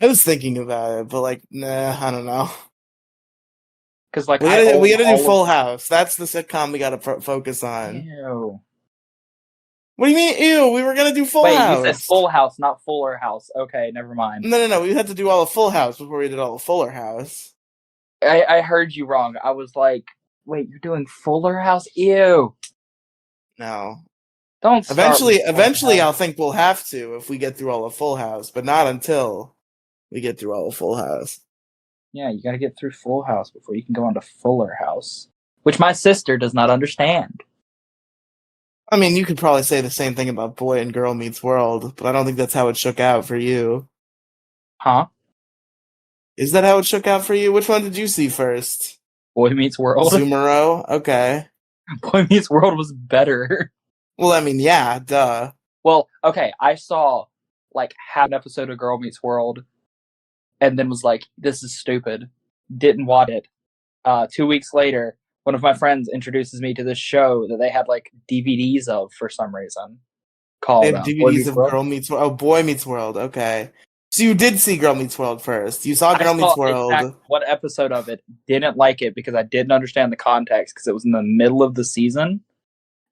I was thinking about it, but nah, I don't know. Because like We gotta do Full House. That's the sitcom we gotta focus on. Ew. What do you mean? Ew, we were gonna do Full Wait, House. you said Full House, not Fuller House. Okay, never mind. No. We had to do all of Full House before we did all of Fuller House. I heard you wrong. I was like, wait, you're doing Fuller House? Ew. No. Don't start. Eventually, I'll think we'll have to if we get through all of Full House, but not until we get through all of Full House. Yeah, you gotta get through Full House before you can go on to Fuller House, which my sister does not understand. I mean, you could probably say the same thing about Boy and Girl Meets World, but I don't think that's how it shook out for you. Huh? Is that how it shook out for you? Which one did you see first? Boy Meets World. Zumaro? Okay. Boy Meets World was better. Well, I mean, yeah, duh. Well, okay, I saw like half an episode of Girl Meets World, and then was like, "This is stupid." Didn't watch it. 2 weeks later, one of my friends introduces me to this show that they had like DVDs of for some reason. They Called have Boy DVDs Meets of World. Girl Meets World. Oh, Boy Meets World. Okay. So you did see Girl Meets World first. You saw Girl Meets World. Exactly what episode of it. Didn't like it because I didn't understand the context because it was in the middle of the season.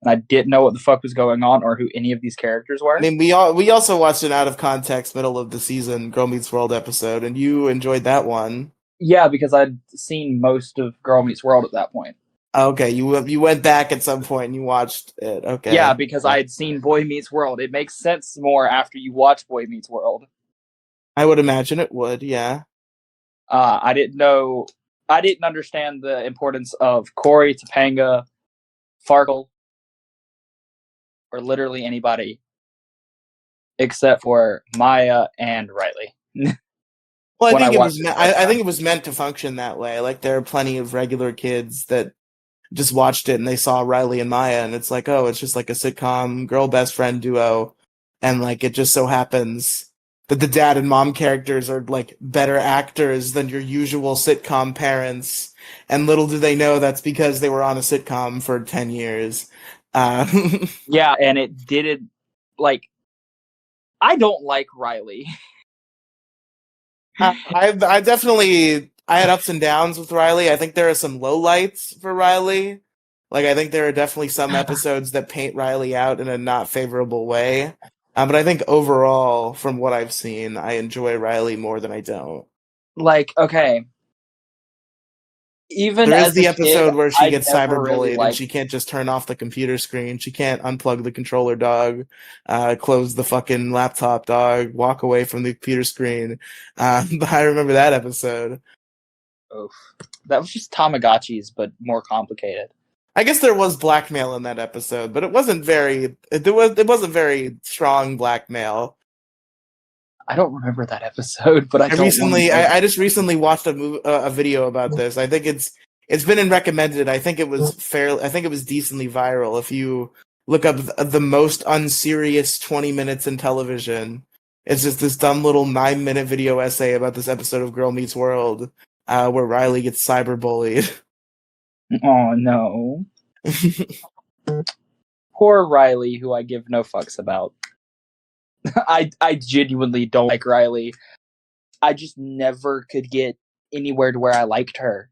And I didn't know what the fuck was going on or who any of these characters were. I mean, we also watched an out of context middle of the season Girl Meets World episode, and you enjoyed that one. Yeah, because I'd seen most of Girl Meets World at that point. Okay, you went back at some point and you watched it. Okay. Yeah, because I had seen Boy Meets World. It makes sense more after you watch Boy Meets World. I would imagine it would, yeah. I didn't understand the importance of Corey, Topanga, Farkle, or literally anybody except for Maya and Riely. Well, I think it was meant to function that way. Like there are plenty of regular kids that just watched it and they saw Riely and Maya and it's like, oh, it's just like a sitcom girl best friend duo, and like it just so happens that the dad and mom characters are like better actors than your usual sitcom parents, and little do they know that's because they were on a sitcom for 10 years. Yeah, and it didn't, like, I don't like Riely. I definitely I had ups and downs with Riely. I think there are some lowlights for Riely. Like I think there are definitely some episodes that paint Riely out in a not favorable way. But I think overall, from what I've seen, I enjoy Riely more than I don't. Like, okay. Even there as is the episode kid, where she I gets never really cyberbullied and she can't just turn off the computer screen. She can't unplug the controller dog, close the fucking laptop dog, walk away from the computer screen. I remember that episode. Oof. That was just Tamagotchis, but more complicated. I guess there was blackmail in that episode, but it wasn't very. It wasn't very strong blackmail. I don't remember that episode, but I just recently watched a video about this. I think it's been in recommended. I think it was decently viral. If you look up the most unserious 20 minutes in television, it's just this dumb little 9-minute video essay about this episode of Girl Meets World, where Riely gets cyberbullied. Oh no. Poor Riely, who I give no fucks about. I genuinely don't like Riely. I just never could get anywhere to where I liked her.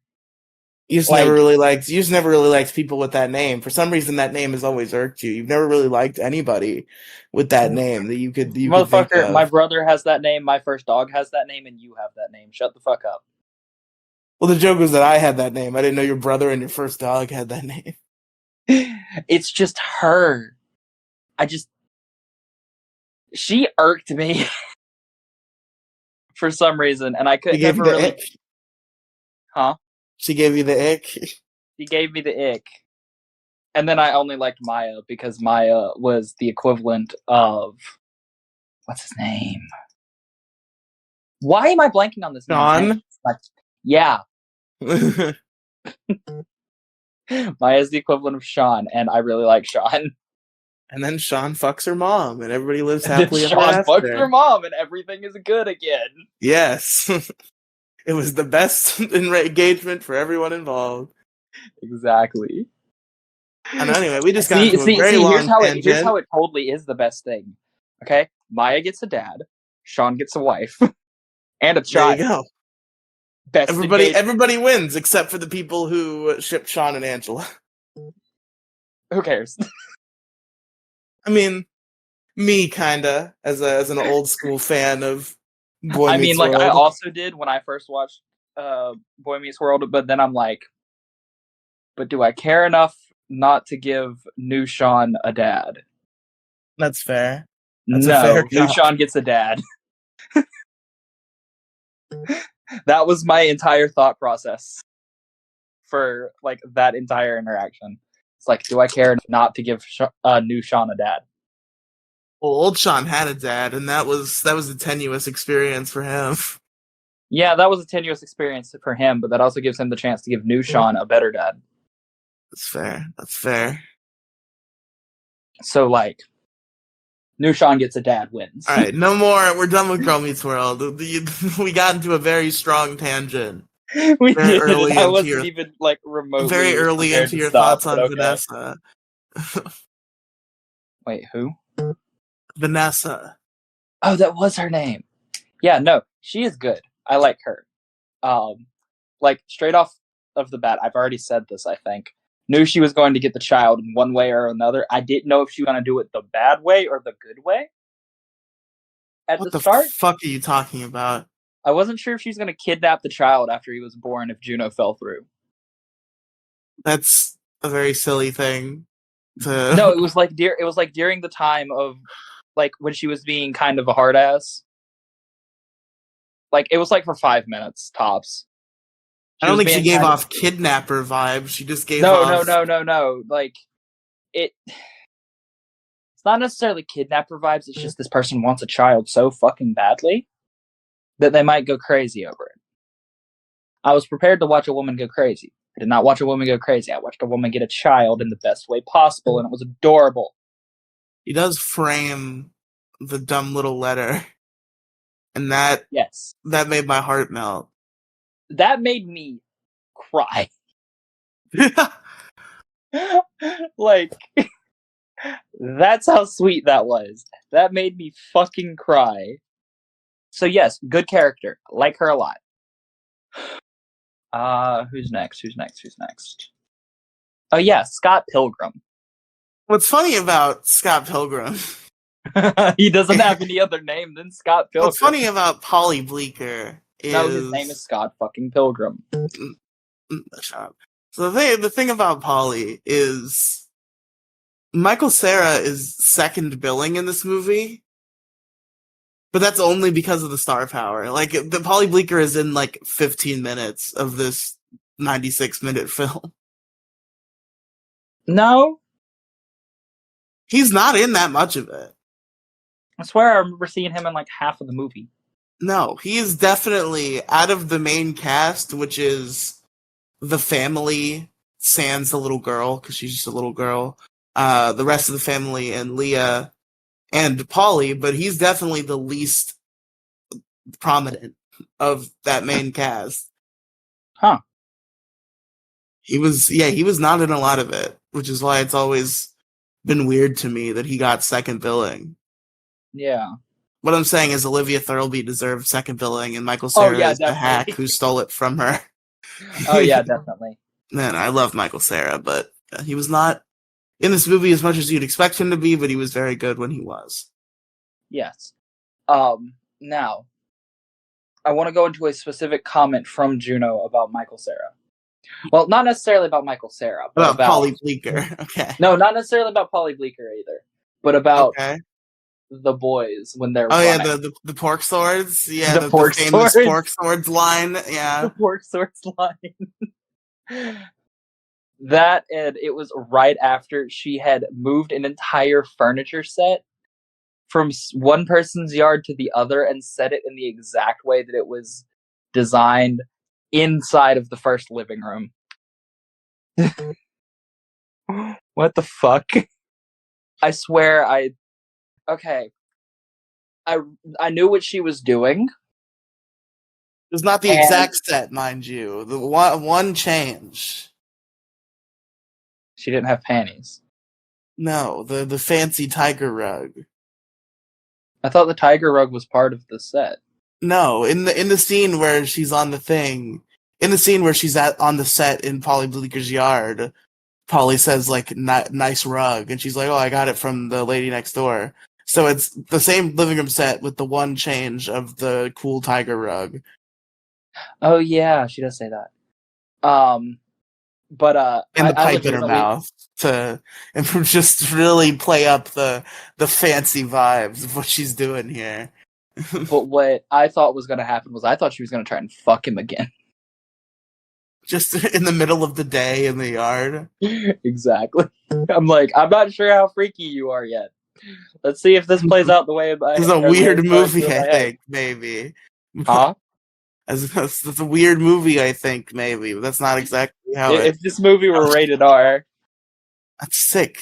You just never really liked people with that name. For some reason, that name has always irked you. You've never really liked anybody with that name that you could Motherfucker, think of. My brother has that name, my first dog has that name, and you have that name. Shut the fuck up. Well, the joke was that I had that name. I didn't know your brother and your first dog had that name. It's just her. She irked me for some reason, and I could never really. Ick. Huh? She gave you the ick. She gave me the ick, and then I only liked Maya because Maya was the equivalent of what's his name? Why am I blanking on this? Sean. Yeah. Maya's the equivalent of Sean, and I really like Sean. And then Sean fucks her mom, and everybody lives happily ever after. Sean fucks her mom, and everything is good again. Yes. It was the best engagement for everyone involved. Exactly. And anyway, we just got into a very long tangent. Here's how it totally is the best thing. Okay? Maya gets a dad, Sean gets a wife, and a child. There you go. Best Everybody wins except for the people who shipped Sean and Angela. Who cares? I mean, me kinda as an old school fan of Boy I mean, Meets like I World. also did when I first watched Boy Meets World, but then I'm like, but do I care enough not to give new Sean a dad? That's fair. That's a fair No, new cop. Sean gets a dad. That was my entire thought process for like that entire interaction. It's like, do I care not to give new Sean a dad? Well, old Sean had a dad, and that was a tenuous experience for him. Yeah, that was a tenuous experience for him, but that also gives him the chance to give new Sean a better dad. That's fair. That's fair. So like, new Sean gets a dad wins. All right, no more. We're done with Girl Meets World. We got into a very strong tangent. We Very did. early I into wasn't your even like remotely very early prepared into to your stop, thoughts but on okay. Vanessa. Wait, who? Vanessa. Oh, that was her name. Yeah, no, she is good. I like her. Like straight off of the bat, I've already said this, I think. Knew she was going to get the child in one way or another. I didn't know if she was going to do it the bad way or the good way. At What the the start, fuck are you talking about? I wasn't sure if she was going to kidnap the child after he was born if Juno fell through. That's a very silly thing to. No, it was like during the time of like when she was being kind of a hard ass. Like it was like for 5 minutes tops. I don't think she gave off kidnapper vibes. She just gave off. No. Like it's not necessarily kidnapper vibes. It's just this person wants a child so fucking badly that they might go crazy over it. I was prepared to watch a woman go crazy. I did not watch a woman go crazy. I watched a woman get a child in the best way possible, and it was adorable. He does frame the dumb little letter, and that made my heart melt. That made me cry. Like, that's how sweet that was. That made me fucking cry. So yes, good character. Like her a lot. Who's next? Oh yeah, Scott Pilgrim. What's funny about Scott Pilgrim? He doesn't have any other name than Scott Pilgrim. What's funny about Polly Bleeker is no, his name is Scott fucking Pilgrim. Shut up. So the thing about Polly is Michael Cera is second billing in this movie, but that's only because of the star power. Like the Polly Bleeker is in like 15 minutes of this 96-minute film. No, he's not in that much of it. I swear I remember seeing him in like half of the movie. No, he is definitely out of the main cast, which is the family, sans the little girl, because she's just a little girl, the rest of the family, and Leah, and Polly, but he's definitely the least prominent of that main cast. Huh. He was not in a lot of it, which is why it's always been weird to me that he got second billing. Yeah. What I'm saying is Olivia Thirlby deserved second billing, and Michael Cera is the hack who stole it from her. Oh yeah, definitely. Man, I love Michael Cera, but he was not in this movie as much as you'd expect him to be, but he was very good when he was. Yes. Now, I want to go into a specific comment from Juno about Michael Cera. Well, not necessarily about Michael Cera, but about Polly Bleeker. Okay. No, not necessarily about Polly Bleeker either, but about the boys when they're running. Yeah, the pork swords. Yeah, the pork famous swords. pork swords line. Yeah, the pork swords line. That, and it was right after she had moved an entire furniture set from one person's yard to the other and set it in the exact way that it was designed inside of the first living room. What the fuck? I swear I knew what she was doing. It was not the exact set, mind you. The one change. She didn't have panties. No, the fancy tiger rug. I thought the tiger rug was part of the set. No, in the scene where she's on the thing, in the scene where she's at on the set in Polly Bleeker's yard, Polly says like nice rug, and she's like, "Oh, I got it from the lady next door." So it's the same living room set with the one change of the cool tiger rug Oh yeah, she does say that. But and the I pipe in her legitimately. mouth to and just really play up the fancy vibes of what she's doing here. But what I thought was going to happen was I thought she was going to try and fuck him again. Just in the middle of the day in the yard. Exactly. I'm like, I'm not sure how freaky you are yet. Let's see if this plays out the way It's a or the way weird it's going to movie, in I my head. think, maybe. Huh? It's a weird movie, I think, maybe. But that's not exactly If this movie were rated R, that's sick.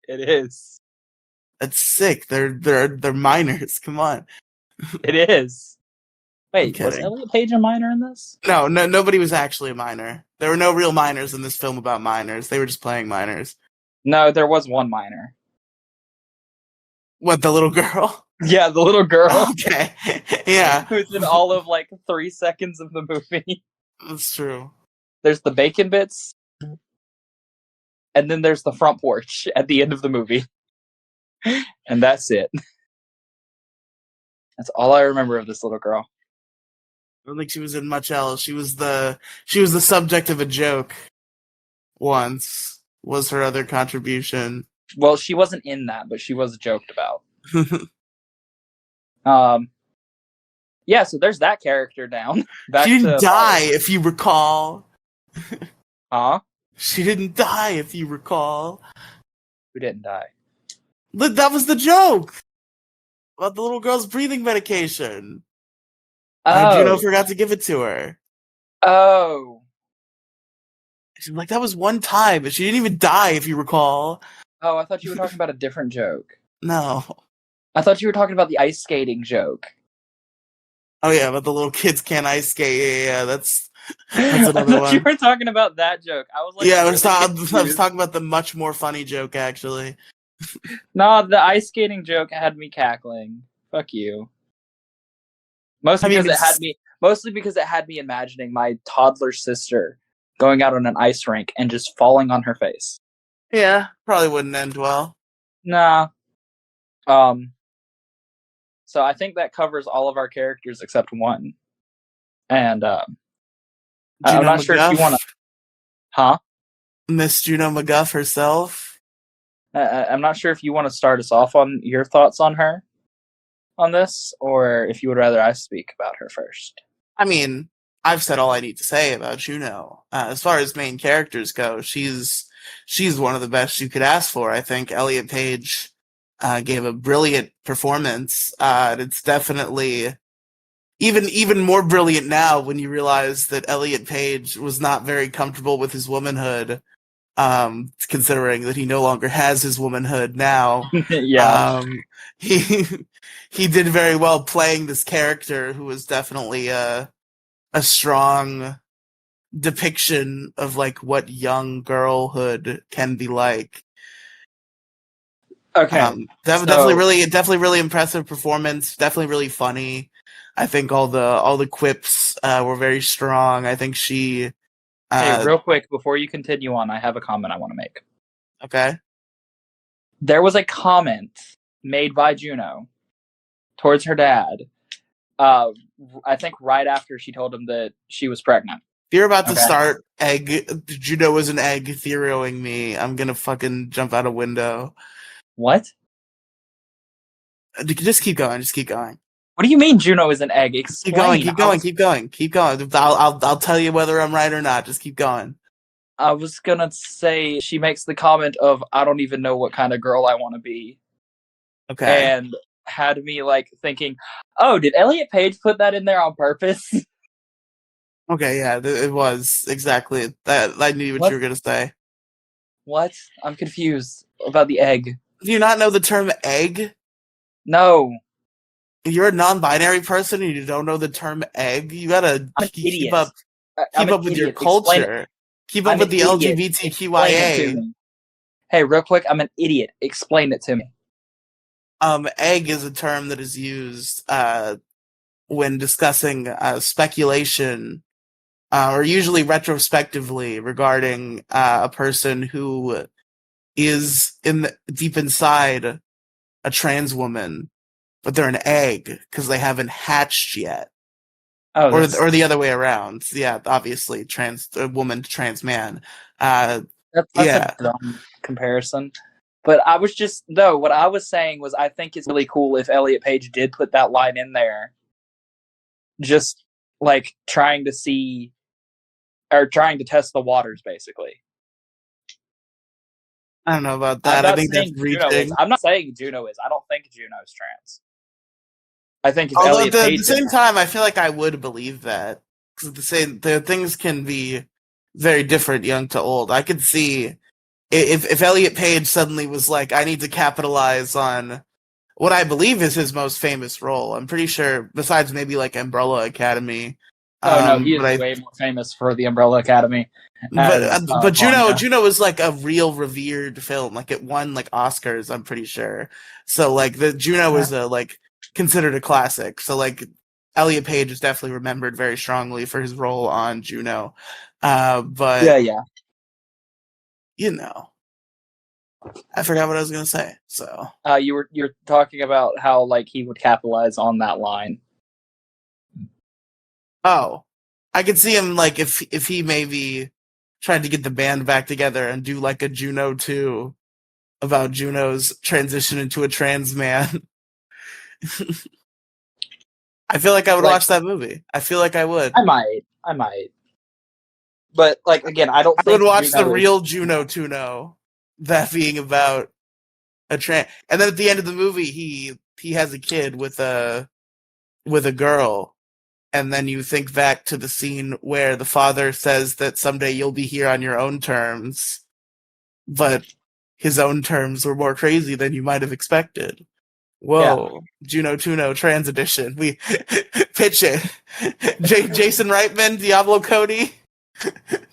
it is. That's sick. They're minors. Come on. It is. I'm Wait, was kidding. Elliot Page a minor in this? No, nobody was actually a minor. There were no real minors in this film about minors. They were just playing minors. No, there was one minor. What, the little girl? Yeah, the little girl. Okay. Yeah. Who's in all of like 3 seconds of the movie. That's true. There's the bacon bits, and then there's the front porch at the end of the movie. And that's it. That's all I remember of this little girl. I don't think she was in much else. She was the subject of a joke once, was her other contribution. Well, she wasn't in that, but she was joked about. Um, yeah, so there's that character down. Back She didn't to die, Polly. if you recall. Huh? She didn't die, if you recall. Who didn't die? That was the joke about the little girl's breathing medication. Juno Oh. forgot to give it to her. Oh. She's like, that was one time, but she didn't even die, if you recall. Oh, I thought you were talking about a different joke. No. I thought you were talking about the ice skating joke. Oh yeah, but the little kids can't ice skate. Yeah, that's I another thought you one. were talking about that joke. I was like, Yeah, really I was confused. talking about the much more funny joke, actually. No, the ice skating joke had me cackling. Fuck you. I mean, Mostly because it had me imagining my toddler sister going out on an ice rink and just falling on her face. yeah, probably wouldn't end well. Nah. So I think that covers all of our characters except one. And I'm Juno not sure if you want to. McGuff, Huh? Miss Juno McGuff herself. I'm not sure if you want to start us off on your thoughts on her on this, or if you would rather I speak about her first. I mean, I've said all I need to say about Juno. As far as main characters go, she's one of the best you could ask for. I think Elliot Page gave a brilliant performance. It's definitely even more brilliant now when you realize that Elliot Page was not very comfortable with his womanhood, considering that he no longer has his womanhood now. Yeah. He he did very well playing this character who was definitely a strong depiction of like what young girlhood can be like. Okay. Definitely So, really impressive performance. Definitely really funny. I think all the quips were very strong. I think she. hey, real quick before you continue on, I have a comment I want to make. Okay. There was a comment made by Juno towards her dad. I think right after she told him that she was pregnant. If you're about to Okay. start Juno was an egg theorying me, I'm gonna fucking jump out a window. What? Just keep going. Just keep going. What do you mean Juno is an egg? Keep going. Explain. Keep going. Keep going. Keep going. I'll tell you whether I'm right or not. Just keep going. I was gonna say she makes the comment of I don't even know what kind of girl I want to be, Okay. and had me like thinking, oh, did Elliot Page put that in there on purpose? Okay. Yeah. It was exactly that. I knew what you were gonna say. What? I'm confused about the egg. Do you not know the term egg? No. If you're a non-binary person and you don't know the term egg, you gotta I'm an keep idiot. up. I'm Keep an up with your idiot. Explain it. culture. Keep up I'm with an the idiot. Explain it to LGBTQIA. me. Hey, real quick, I'm an idiot. Explain it to me. Egg is a term that is used when discussing speculation, or usually retrospectively regarding a person who is deep inside a trans woman, but they're an egg because they haven't hatched yet, Oh, or that's the other way around. Yeah, obviously, trans woman to trans man. that's a Yeah, dumb comparison. But I was just no. What I was saying was, I think it's really cool if Elliot Page did put that line in there, just like trying to see or trying to test the waters, basically. I don't know about I'm that. I not think that's saying Juno is. reaching. I'm not saying Juno is. I don't think Juno's trans. I think if Although Elliot at the Page did same that, time, I feel like I would believe that because the things can be very different, young to old. I could see if Elliot Page suddenly was like, I need to capitalize on what I believe is his most famous role. I'm pretty sure, besides maybe like Umbrella Academy, oh no, he but is way more famous for the Umbrella Academy as but Vanya. Juno was like a real revered film. Like it won like Oscars, I'm pretty sure. So like the Juno is a like considered a classic. So like Elliot Page is definitely remembered very strongly for his role on Juno. But Yeah. you know, I forgot what I was gonna say. So You're talking about how like he would capitalize on that line. oh, I could see him like if he maybe tried to get the band back together and do like a Juno 2 about Juno's transition into a trans man. I feel like I would Like watch that movie. I feel like I would. I might. But like again, I don't I would think watch the Juno is. real Juno to know that being about a trans. And then at the end of the movie, he has a kid with a girl. And then you think back to the scene where the father says that someday you'll be here on your own terms, but his own terms were more crazy than you might have expected. Yeah. Whoa, Juno Tuno Trans Edition. We pitch it. Jason Reitman, Diablo Cody.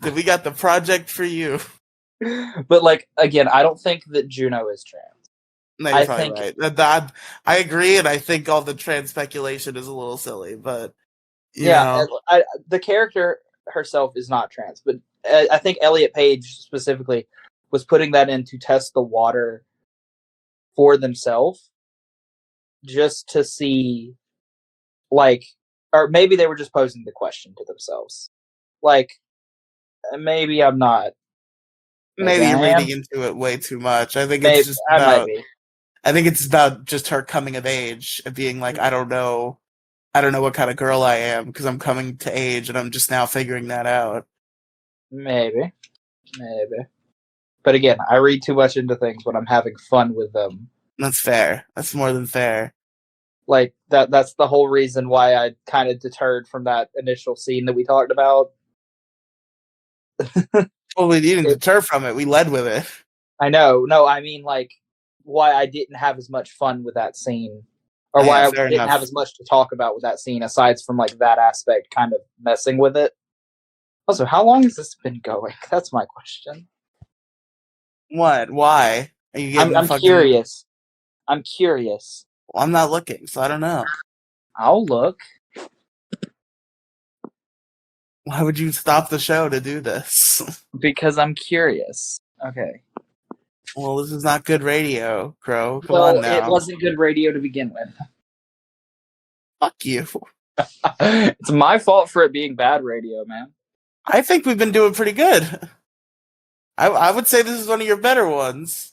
We got the project for you. But like again, I don't think that Juno is trans. No, you're I probably think right. I agree, and I think all the trans speculation is a little silly, but you yeah, know, the character herself is not trans, but I think Elliot Page specifically was putting that in to test the water for themselves, just to see, like, or maybe they were just posing the question to themselves, like, maybe I'm not, maybe maybe you're I am, reading into it way too much. I think it's maybe just I might about. be, I think it's about just her coming of age and being like, I don't know what kind of girl I am because I'm coming to age and I'm just now figuring that out. maybe. But again, I read too much into things when I'm having fun with them. That's fair. That's more than fair. Like that's the whole reason why I kind of deterred from that initial scene that we talked about. Well, we didn't It, deter from it. We led with it. I know. No, I mean like why I didn't have as much fun with that scene, or why Yeah, I fair didn't have enough. as much to talk about with that scene, aside from like that aspect kind of messing with it. Also, how long has this been going? That's my question. What? Why? Are you I'm getting I'm fucking. curious. I'm curious. Well, I'm not looking, so I don't know. I'll look Why would you stop the show to do this? because I'm curious. Okay. Well, this is not good radio, Crow. Come on Well, it now. wasn't good radio to begin with. Fuck you. It's my fault for it being bad radio, man. I think we've been doing pretty good. I would say this is one of your better ones.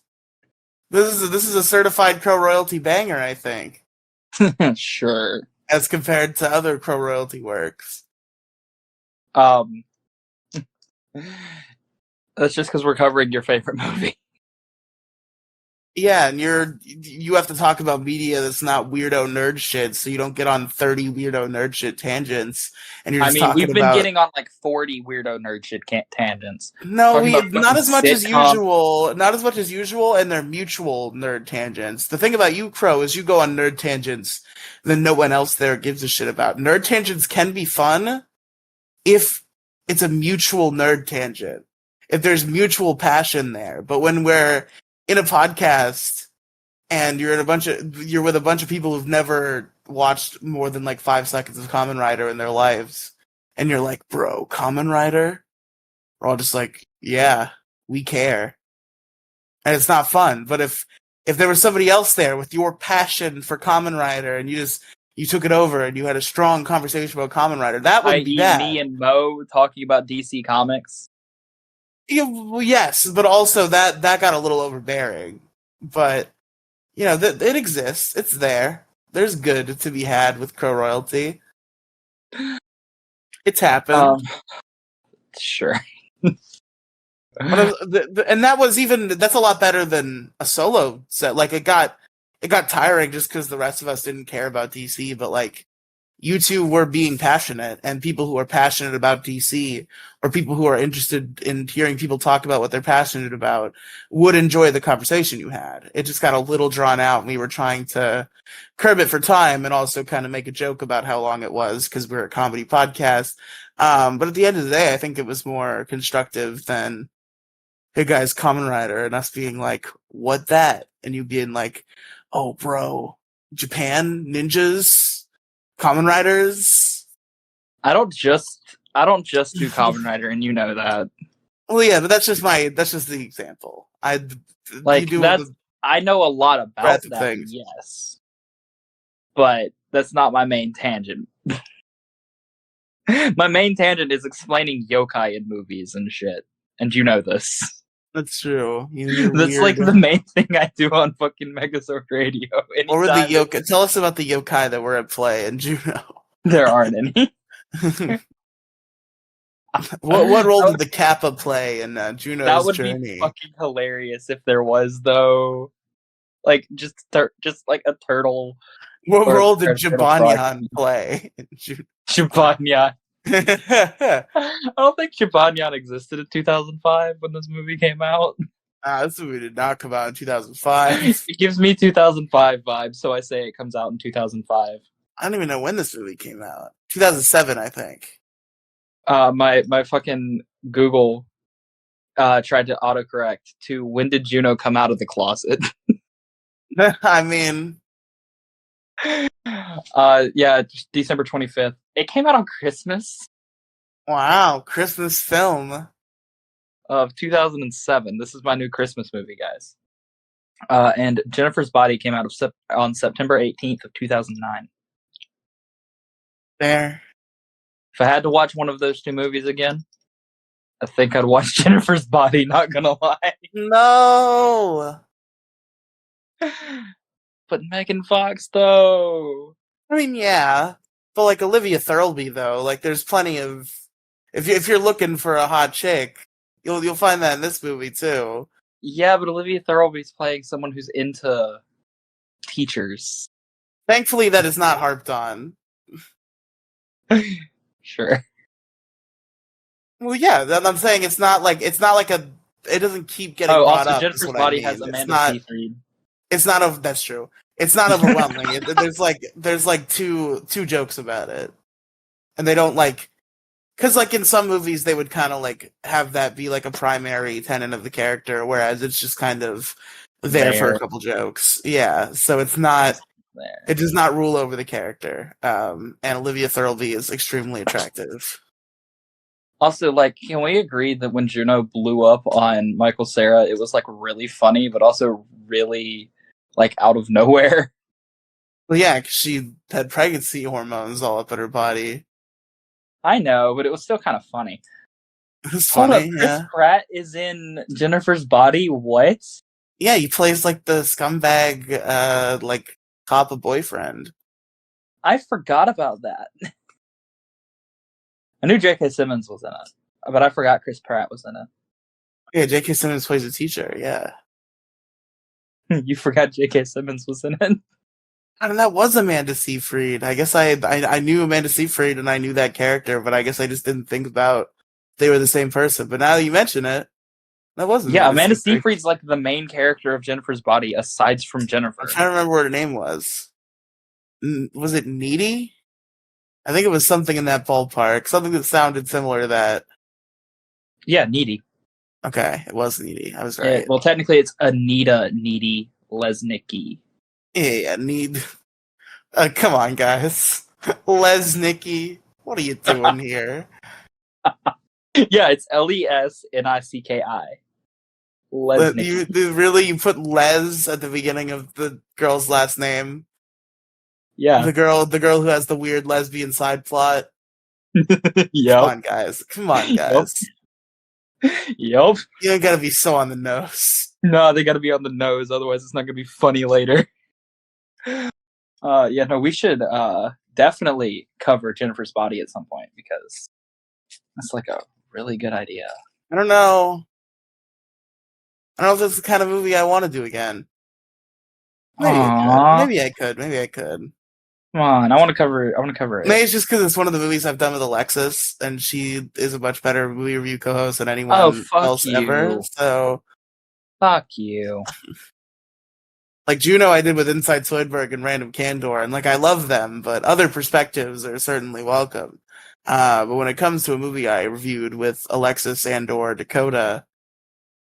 This is a certified Crow royalty banger, I think, Sure. as compared to other Crow royalty works. Um, that's just because we're covering your favorite movie. Yeah, and you have to talk about media that's not weirdo nerd shit, so you don't get on 30 weirdo nerd shit tangents, and you're I just mean, talking we've been about. getting on like 40 weirdo nerd shit tangents. No, Talking we about not fucking as much as sitcom. usual. Not as much as usual, and they're mutual nerd tangents. The thing about you, Crow, is you go on nerd tangents that no one else there gives a shit about. Nerd tangents can be fun if it's a mutual nerd tangent, if there's mutual passion there. But when we're in a podcast and you're with a bunch of people who've never watched more than like 5 seconds of Kamen Rider in their lives, and you're like, bro, Kamen Rider? We're all just like, yeah, we care. And it's not fun. But if there was somebody else there with your passion for Kamen Rider and you took it over and you had a strong conversation about Kamen Rider, that wouldn't be i.e., bad. me and Mo talking about DC Comics. Yeah, well, yes, but also that got a little overbearing. But it exists. It's there. There's good to be had with Crow royalty. It's happened. Sure. But and that's a lot better than a solo set. Like it got tiring just because the rest of us didn't care about DC, but like you two were being passionate, and people who are passionate about DC or people who are interested in hearing people talk about what they're passionate about would enjoy the conversation you had. It just got a little drawn out, and we were trying to curb it for time and also kind of make a joke about how long it was because we're a comedy podcast. But at the end of the day, I think it was more constructive than, hey guys, Kamen Rider, and us being like, what that? And you being like, oh bro, Japan, ninjas, Kamen Riders. I don't just do Kamen Rider, and you know that. Well, yeah, but that's just the example. I know a lot about that, things. Yes, but that's not my main tangent. My main tangent is explaining yokai in movies and shit, and you know this. That's true. That's weird. Like the main thing I do on fucking Megazord Radio. Or the yokai? Tell us about the yokai that were at play in Juno. There aren't any. What role did the Kappa play in Juno's journey? That would be fucking hilarious if there was, though. Like just like a turtle. What role did Jibanyan play? Jibanyan. I don't think Jibanyan existed in 2005 when this movie came out. This movie did not come out in 2005. It gives me 2005 vibes, so I say it comes out in 2005. I don't even know when this movie came out. 2007, I think. My fucking Google tried to autocorrect to when did Juno come out of the closet? I mean, yeah, December 25th. It came out on Christmas. Wow, Christmas film of 2007. This is my new Christmas movie, guys. And Jennifer's Body came out on September 18th of 2009. There. If I had to watch one of those two movies again, I think I'd watch Jennifer's Body, not gonna lie. No! But Megan Fox, though. I mean, yeah. But like Olivia Thirlby, though, like there's plenty of... If you're looking for a hot chick, you'll find that in this movie, too. Yeah, but Olivia Thirlby's playing someone who's into teachers. Thankfully, that is not harped on. Sure. Well, yeah, I'm saying it's not like a. It doesn't keep getting brought up. Jennifer's Body has Amanda Seyfried. It's not. That's true. It's not overwhelming. There's like two jokes about it, and they don't like. Because like in some movies they would kind of like have that be like a primary tenet of the character, whereas it's just kind of there for a couple jokes. Yeah, so it's not. It does not rule over the character. And Olivia Thirlby is extremely attractive. Also, like, can we agree that when Juno blew up on Michael Cera, it was like really funny, but also really like out of nowhere? Well, yeah, because she had pregnancy hormones all up in her body. I know, but it was still kind of funny. It was funny. Chris Pratt is in Jennifer's Body. What? Yeah, he plays like the scumbag, like cop boyfriend. I forgot about that. I knew J.K. Simmons was in it, but I forgot Chris Pratt was in it. Yeah, J.K. Simmons plays a teacher. Yeah. You forgot J.K. Simmons was in it? I mean, that was Amanda Seyfried. I guess I knew Amanda Seyfried and I knew that character, but I guess I just didn't think about they were the same person. But now that you mention it, that wasn't. Yeah, Amanda Seyfried's like the main character of Jennifer's Body, aside from Jennifer. I'm trying to remember what her name was. Was it Needy? I think it was something in that ballpark. Something that sounded similar to that. Yeah, Needy. Okay, it was Needy. I was right. Well, technically, it's Anita Needy Lesnicki. Yeah, Need. Come on, guys. Lesnicki, what are you doing here? Yeah, it's Lesnicki. Lesnicki. You put Les at the beginning of the girl's last name? Yeah. The girl who has the weird lesbian side plot. Yep. Come on, guys. Come on, guys. Yep. You don't gotta be so on the nose. No, they gotta be on the nose, otherwise it's not gonna be funny later. Yeah, no, we should definitely cover Jennifer's Body at some point because that's like a really good idea. I don't know. I don't know if this is the kind of movie I want to do again. Maybe I could. Maybe I could. Maybe I could. Come on, I want to cover it. Maybe it's just because it's one of the movies I've done with Alexis, and she is a much better movie review co-host than anyone else ever. So, fuck you. Like Juno, I did with Inside Zoidberg and Random Candor, and like I love them, but other perspectives are certainly welcome. But when it comes to a movie I reviewed with Alexis and/or Dakota,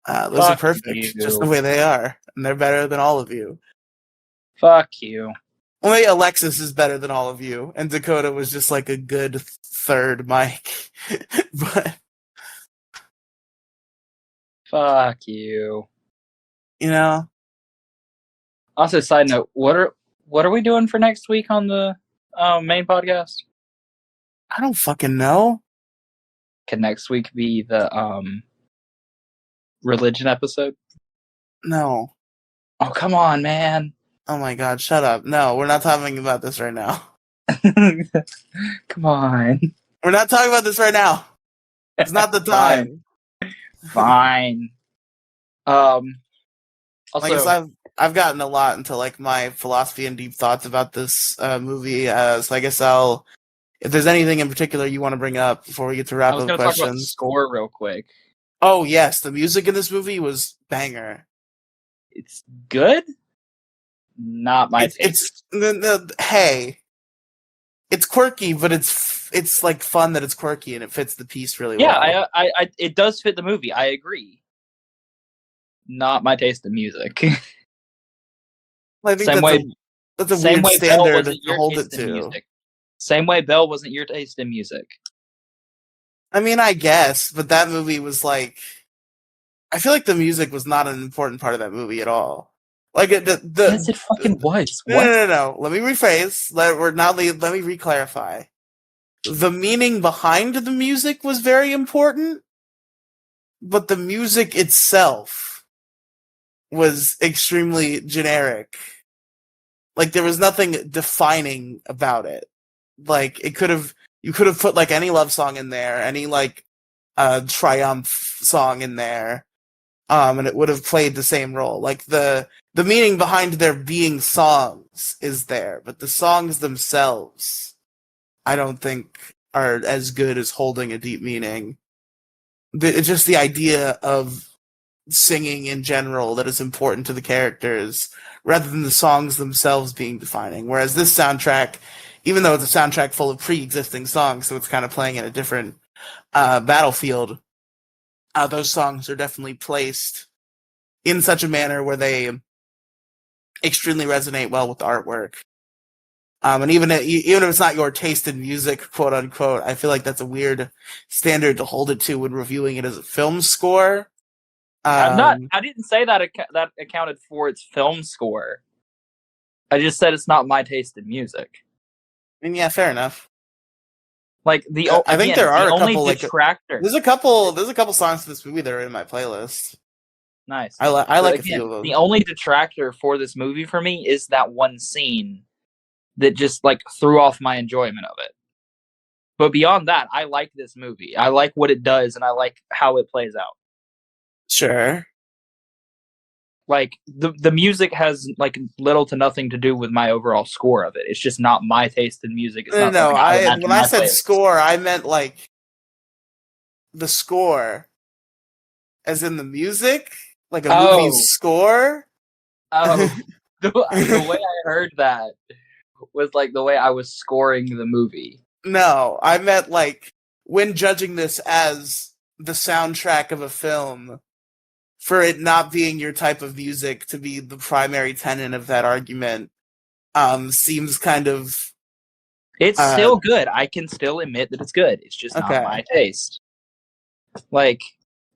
those are perfect, just the way they are, and they're better than all of you. Fuck you. Only Alexis is better than all of you, and Dakota was just like a good third mic. But fuck you. You know. Also, side note, what are we doing for next week on the main podcast? I don't fucking know. Can next week be the religion episode? No. Oh, come on, man. Oh my god, shut up. No, we're not talking about this right now. Come on. We're not talking about this right now. It's not the time. Fine. Also, I guess I've gotten a lot into like my philosophy and deep thoughts about this movie. So I guess if there's anything in particular you want to bring up before we get to wrap up questions. I was going to talk about the score real quick. Oh yes, the music in this movie was banger. It's good. Not my taste. Hey, it's quirky, but it's like fun that it's quirky and it fits the piece really well. Yeah, I it does fit the movie. I agree. Not my taste in music. I think that's a weird standard to hold it to. Same way Belle wasn't your taste in music. I mean, I guess, but that movie was like, I feel like the music was not an important part of that movie at all. Like yes, it fucking was. No. Let me rephrase. Let me re-clarify. The meaning behind the music was very important, but the music itself was extremely generic. Like there was nothing defining about it. Like you could have put like any love song in there, any like triumph song in there, and it would have played the same role. Like the meaning behind there being songs is there, but the songs themselves, I don't think are as good as holding a deep meaning. It's just the idea of singing in general that is important to the characters, rather than the songs themselves being defining. Whereas this soundtrack, even though it's a soundtrack full of pre-existing songs, so it's kind of playing in a different battlefield, those songs are definitely placed in such a manner where they extremely resonate well with the artwork. And even if it's not your taste in music, quote unquote, I feel like that's a weird standard to hold it to when reviewing it as a film score. I didn't say that that accounted for its film score. I just said it's not my taste in music. I mean, yeah, fair enough. Like I think there are a couple detractor. There's a couple songs to this movie that are in my playlist. Nice. I like a few of them. The only detractor for this movie for me is that one scene that just like threw off my enjoyment of it. But beyond that, I like this movie. I like what it does, and I like how it plays out. Sure. Like the music has like little to nothing to do with my overall score of it. It's just not my taste in music. It's when I said score, I meant like the score, as in the music, like a movie's score. Oh, the way I heard that was like the way I was scoring the movie. No, I meant like when judging this as the soundtrack of a film, for it not being your type of music to be the primary tenet of that argument, seems kind of It's still good. I can still admit that it's good. It's just not my taste. Like,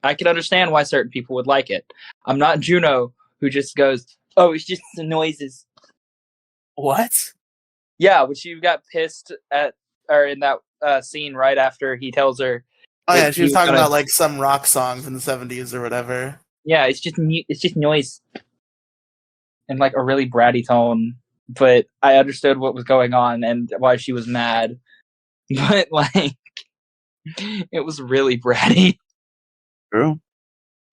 I can understand why certain people would like it. I'm not Juno, who just goes, "Oh, it's just the noises." What? Yeah, when she got pissed at, or in that scene right after he tells her. Oh yeah, she was talking about like some rock song from the 70s or whatever. Yeah, it's just noise, in like a really bratty tone. But I understood what was going on and why she was mad. But like, it was really bratty. True.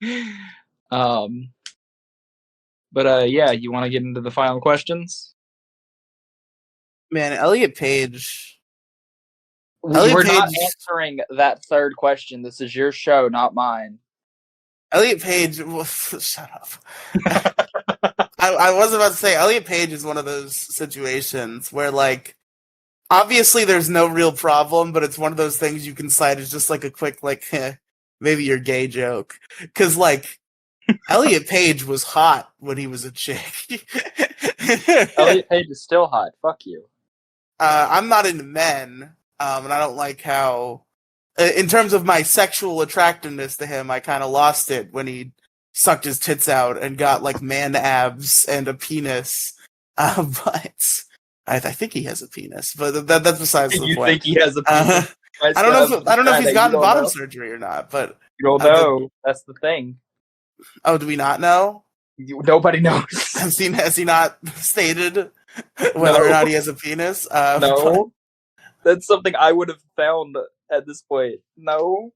But yeah, you want to get into the final questions? Man, Elliot Page. We're not answering that third question. This is your show, not mine. Elliot Page. Shut up. I was about to say Elliot Page is one of those situations where, like, obviously there's no real problem, but it's one of those things you can cite as just like a quick, like, maybe you're gay joke. Because, like, Elliot Page was hot when he was a chick. Elliot Page is still hot. Fuck you. I'm not into men, and I don't like how, in terms of my sexual attractiveness to him, I kind of lost it when he sucked his tits out and got like man abs and a penis. But I think he has a penis, but that's besides the point. You think he has a penis? I don't know if he's gotten bottom surgery or not, but you don't know. That's the thing. Oh, do we not know? Nobody knows. Has he not stated whether or not he has a penis? No, that's something I would have found at this point. No.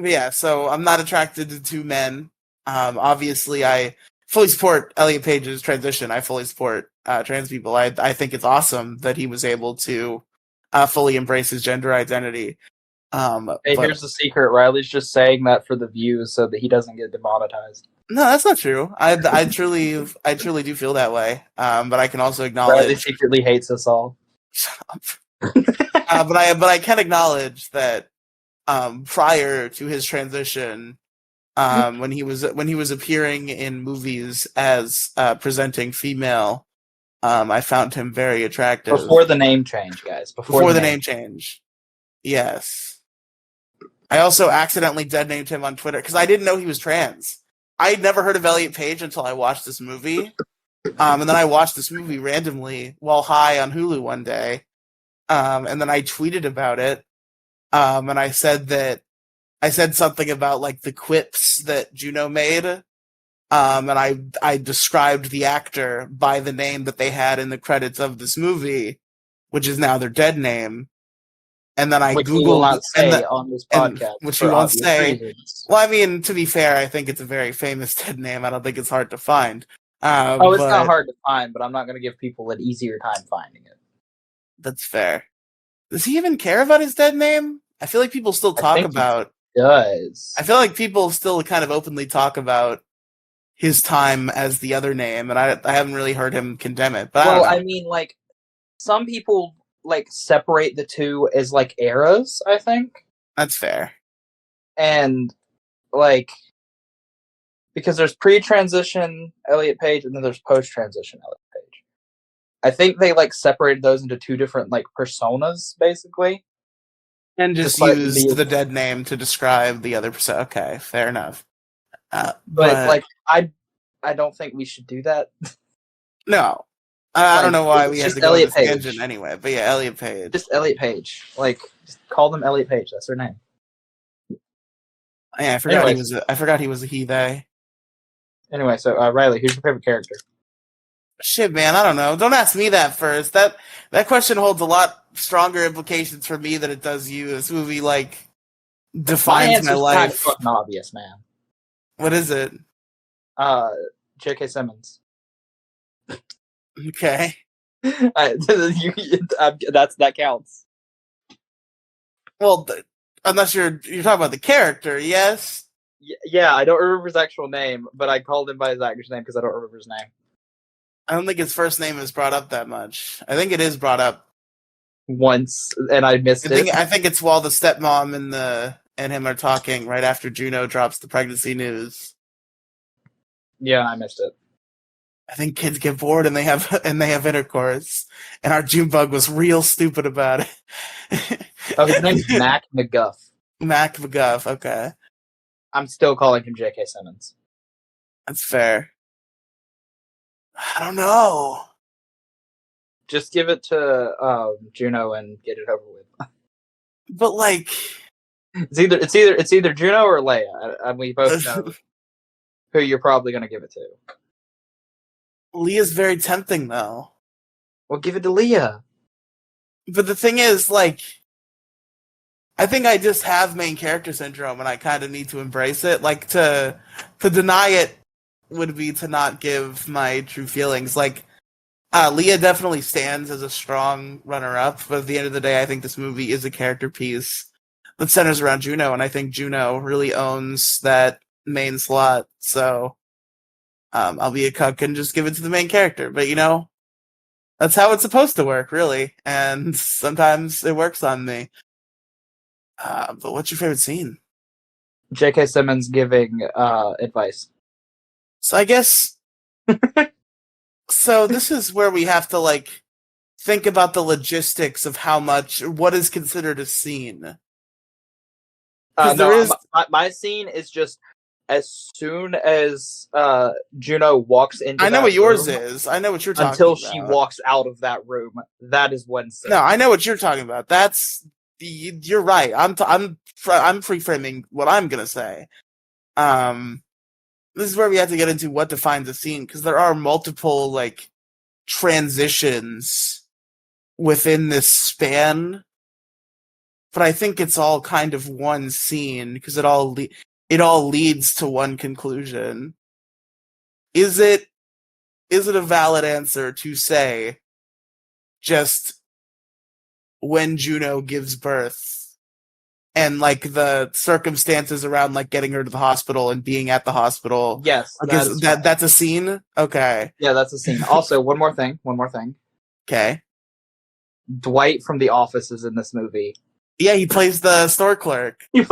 Yeah, so I'm not attracted to two men. Obviously, I fully support Elliot Page's transition. I fully support trans people. I think it's awesome that he was able to fully embrace his gender identity. Hey, here's the secret. Riley's just saying that for the views so that he doesn't get demonetized. No, that's not true. I truly do feel that way. But I can also acknowledge Riley secretly hates us all. Shut up. But I can acknowledge that prior to his transition, when he was appearing in movies as presenting female, I found him very attractive. Before the name change, guys. Before the name change. Yes. I also accidentally dead named him on Twitter because I didn't know he was trans. I had never heard of Elliot Page until I watched this movie. And then I watched this movie randomly while high on Hulu one day. And then I tweeted about it. And I said something about like the quips that Juno made. And I described the actor by the name that they had in the credits of this movie, which is now their dead name. And then I which Googled, we will not say on this podcast, which you won't say. Reasons. Well, I mean, to be fair, I think it's a very famous dead name. I don't think it's hard to find. It's not hard to find, but I'm not going to give people an easier time finding it. That's fair. Does he even care about his dead name? I feel like people still talk about. He does. I feel like people still kind of openly talk about his time as the other name, and I haven't really heard him condemn it. But well, I mean, like, some people like separate the two as like eras, I think. That's fair. And like, because there's pre-transition Elliot Page and then there's post-transition Elliot Page. I think they like separated those into two different like personas, basically. And just used the dead name to describe the other person. Okay, fair enough. But like, I don't think we should do that. No. I don't know why we have to go on this tangent anyway, but yeah, Elliot Page. Just Elliot Page. Like, just call them Elliot Page. That's their name. Yeah, I forgot he was a he, they. Anyway, so Riely, who's your favorite character? Shit, man, I don't know. Don't ask me that first. That question holds a lot stronger implications for me than it does you. This movie, like, defines my life. Kind of fucking obvious, man. What is it? J.K. Simmons. Okay. That counts. Well, unless you're talking about the character, yes. Yeah, I don't remember his actual name, but I called him by his actor's name because I don't remember his name. I don't think his first name is brought up that much. I think it is brought up once, and I missed it. I think it's while the stepmom and him are talking right after Juno drops the pregnancy news. Yeah, I missed it. I think kids get bored and they have intercourse, and our June bug was real stupid about it. Oh, his name's Mac McGuff. Mac McGuff. Okay, I'm still calling him J.K. Simmons. that's fair. I don't know, Just give it to Juno and get it over with. but like, It's either Juno or Leia, and we both know who you're probably going to give it to. Leah's very tempting though. Well, give it to Leia. But the thing is, like, I think I just have main character syndrome, and I kind of need to embrace it. Like, to deny it would be to not give my true feelings. Like, Leah definitely stands as a strong runner-up, but at the end of the day, I think this movie is a character piece that centers around Juno, and I think Juno really owns that main slot. So, I'll be a cuck and just give it to the main character. But, you know, that's how it's supposed to work, really. And sometimes it works on me. But what's your favorite scene? J.K. Simmons giving advice. So I guess... So this is where we have to, like, think about the logistics of what is considered a scene. My scene is just as soon as Juno walks into. I know what yours room, is. I know what you're talking about. Until she walks out of that room, that is when. No, I know what you're talking about. You're right. I'm free-framing what I'm gonna say. This is where we have to get into what defines a scene, because there are multiple, like, transitions within this span, but I think it's all kind of one scene because it all leads to one conclusion. Is it a valid answer to say just when Juno gives birth and, like, the circumstances around, like, getting her to the hospital and being at the hospital? Yes, that's a scene. Okay. Yeah, that's a scene. Also, one more thing. Okay. Dwight from The Office is in this movie. Yeah, he plays the store clerk. That's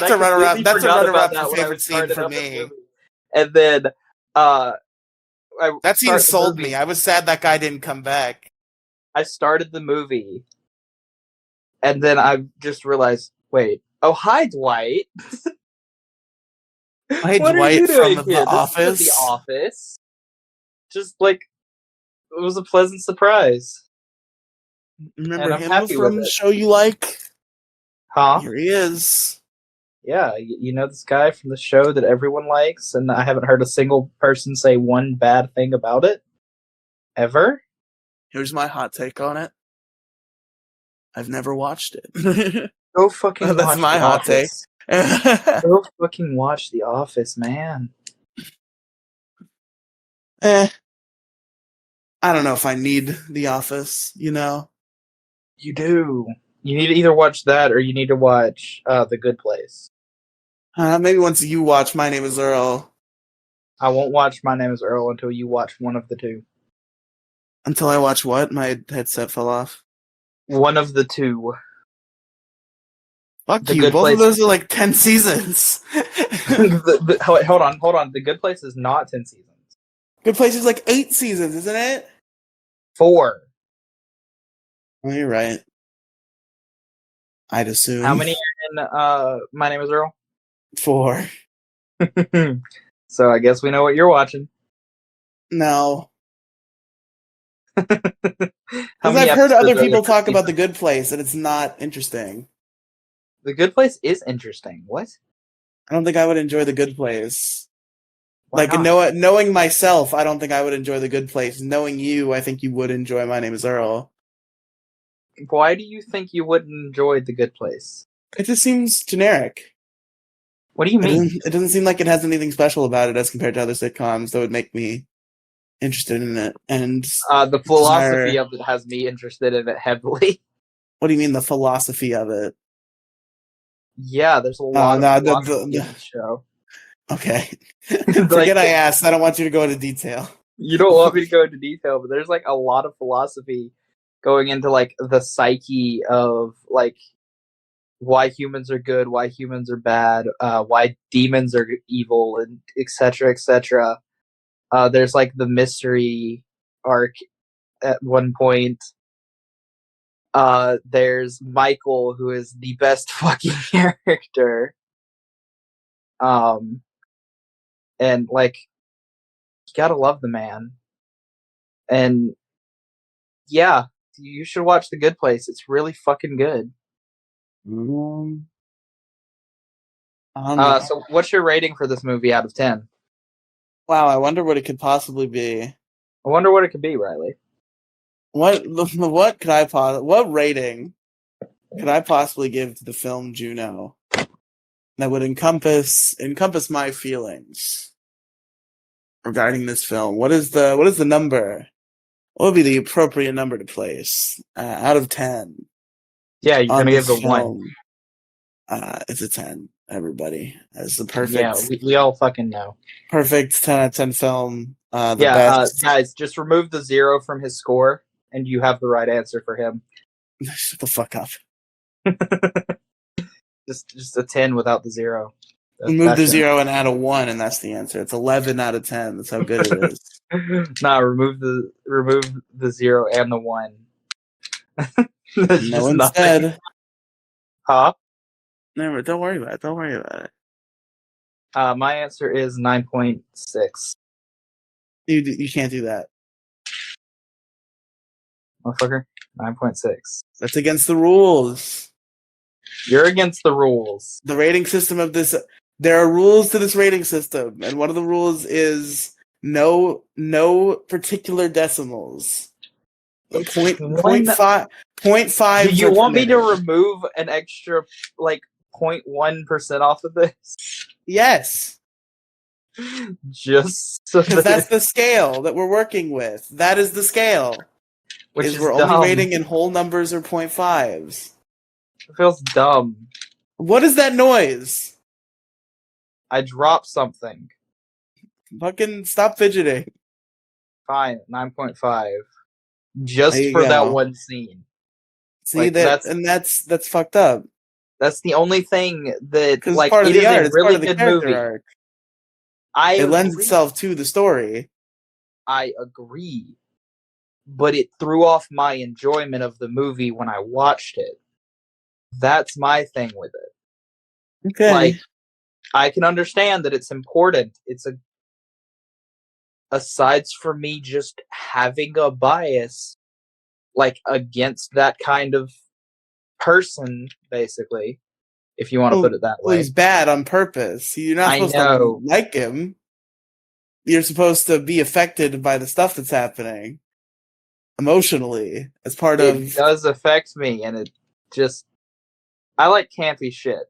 a runner-up. That's a runner-up for favorite scene for me. And then, that scene sold me. I was sad that guy didn't come back. I started the movie, and then I just realized, wait, oh, hi, Dwight. Hi, Dwight from The Office. The Office. Just, like, it was a pleasant surprise. Remember him from the show you like? Huh? Here he is. Yeah, you know this guy from the show that everyone likes, and I haven't heard a single person say one bad thing about it. Ever? Here's my hot take on it. I've never watched it. Go fucking watch That's my hot take. Go fucking watch The Office, man. I don't know if I need The Office, you know? You do. You need to either watch that or you need to watch The Good Place. Maybe once you watch My Name is Earl. I won't watch My Name is Earl until you watch one of the two. Until I watch what? My headset fell off. One of the two. Fuck you. Both of those are like 10 seasons. Hold on. The Good Place is not 10 seasons. Good Place is like 8 seasons, isn't it? 4. Oh, you're right. I'd assume. How many are in My Name is Earl? 4. So I guess we know what you're watching. No. Because I've heard other people talk about The Good Place, and it's not interesting. The Good Place is interesting. What? I don't think I would enjoy The Good Place. Why like, knowing myself, I don't think I would enjoy The Good Place. Knowing you, I think you would enjoy My Name is Earl. Why do you think you wouldn't enjoy The Good Place? It just seems generic. What do you mean? It doesn't seem like it has anything special about it as compared to other sitcoms that would make me interested in it. And the philosophy of it has me interested in it heavily. What do you mean, the philosophy of it? Yeah, there's a lot of philosophy in the show. Okay. Forget I asked. I don't want you to go into detail. You don't want me to go into detail, but there's like a lot of philosophy going into like the psyche of like why humans are good, why humans are bad, why demons are evil, and etc., etc. There's like the mystery arc at one point. There's Michael, who is the best fucking character. And like, you gotta love the man. And yeah, you should watch The Good Place. It's really fucking good. So what's your rating for this movie out of 10? Wow, I wonder what it could possibly be. I wonder what it could be, Riely. What rating could I possibly give to the film Juno that would encompass my feelings regarding this film? What is the number? What would be the appropriate number to place out of 10? Yeah, you're gonna give this it a 1. It's a 10. Everybody, it's the perfect. Yeah, we all fucking know. Perfect 10 out of 10 film. The best. Guys, just remove the 0 from his score, and you have the right answer for him. Shut the fuck up. just a 10 without the 0. Remove the 0 and add a 1, and that's the answer. It's 11 out of 10. That's how good it is. Nah, remove the 0 and the 1. No one said. Huh? Never. Don't worry about it. Don't worry about it. My answer is 9.6. You can't do that, motherfucker. 9.6. That's against the rules. You're against the rules. The rating system of this. There are rules to this rating system, and one of the rules is no particular decimals. 0.5. Do you want me to remove an extra like 0.1% off of this? Yes. Just because that's the scale that we're working with. That is the scale. Which is we're dumb. Only rating in whole numbers or 0.5s. It feels dumb. What is that noise? I dropped something. Fucking stop fidgeting. Fine, 9.5. Just for that one scene. See, like, that's fucked up. That's the only thing that like part of the art. It's really part of the good movie. Arc. It lends itself to the story. I agree. But it threw off my enjoyment of the movie when I watched it. That's my thing with it. Okay. Like, I can understand that it's important. It's aside from me just having a bias, like, against that kind of person, basically, if you want to put it that way. Well, he's bad on purpose. You're not supposed to like him. You're supposed to be affected by the stuff that's happening emotionally as part of. It does affect me, and it just. I like campy shit.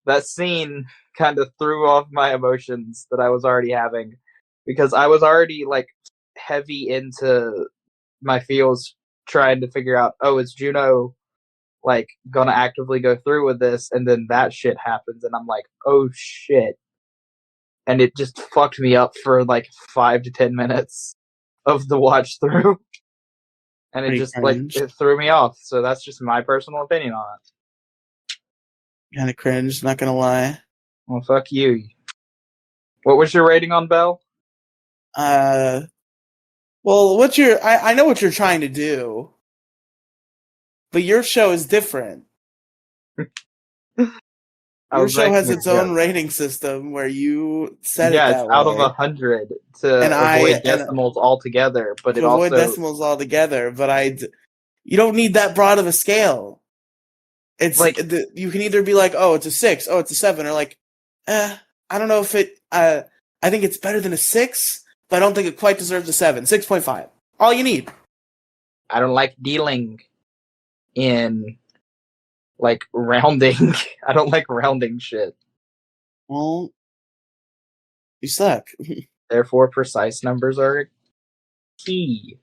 That scene kind of threw off my emotions that I was already having because I was already like heavy into my feels trying to figure out, oh, is Juno like gonna actively go through with this? And then that shit happens and I'm like, oh shit. And it just fucked me up for like 5 to 10 minutes of the watch through. And it just cringe. Like it threw me off. So that's just my personal opinion on it. Kind of cringe, not gonna lie. Well, fuck you. What was your rating on Belle? Well, I know what you're trying to do, but your show is different. Your show has its own rating system where you set it that way. Yeah, it's out of 100 to avoid decimals altogether, but it also... avoid decimals altogether, but you don't need that broad of a scale. It's like you can either be like, oh, it's a 6, oh, it's a 7, or like, I don't know if it. I think it's better than a 6, but I don't think it quite deserves a 7. 6.5. All you need. I don't like dealing in like rounding. I don't like rounding shit. Well, you suck. Therefore, precise numbers are key.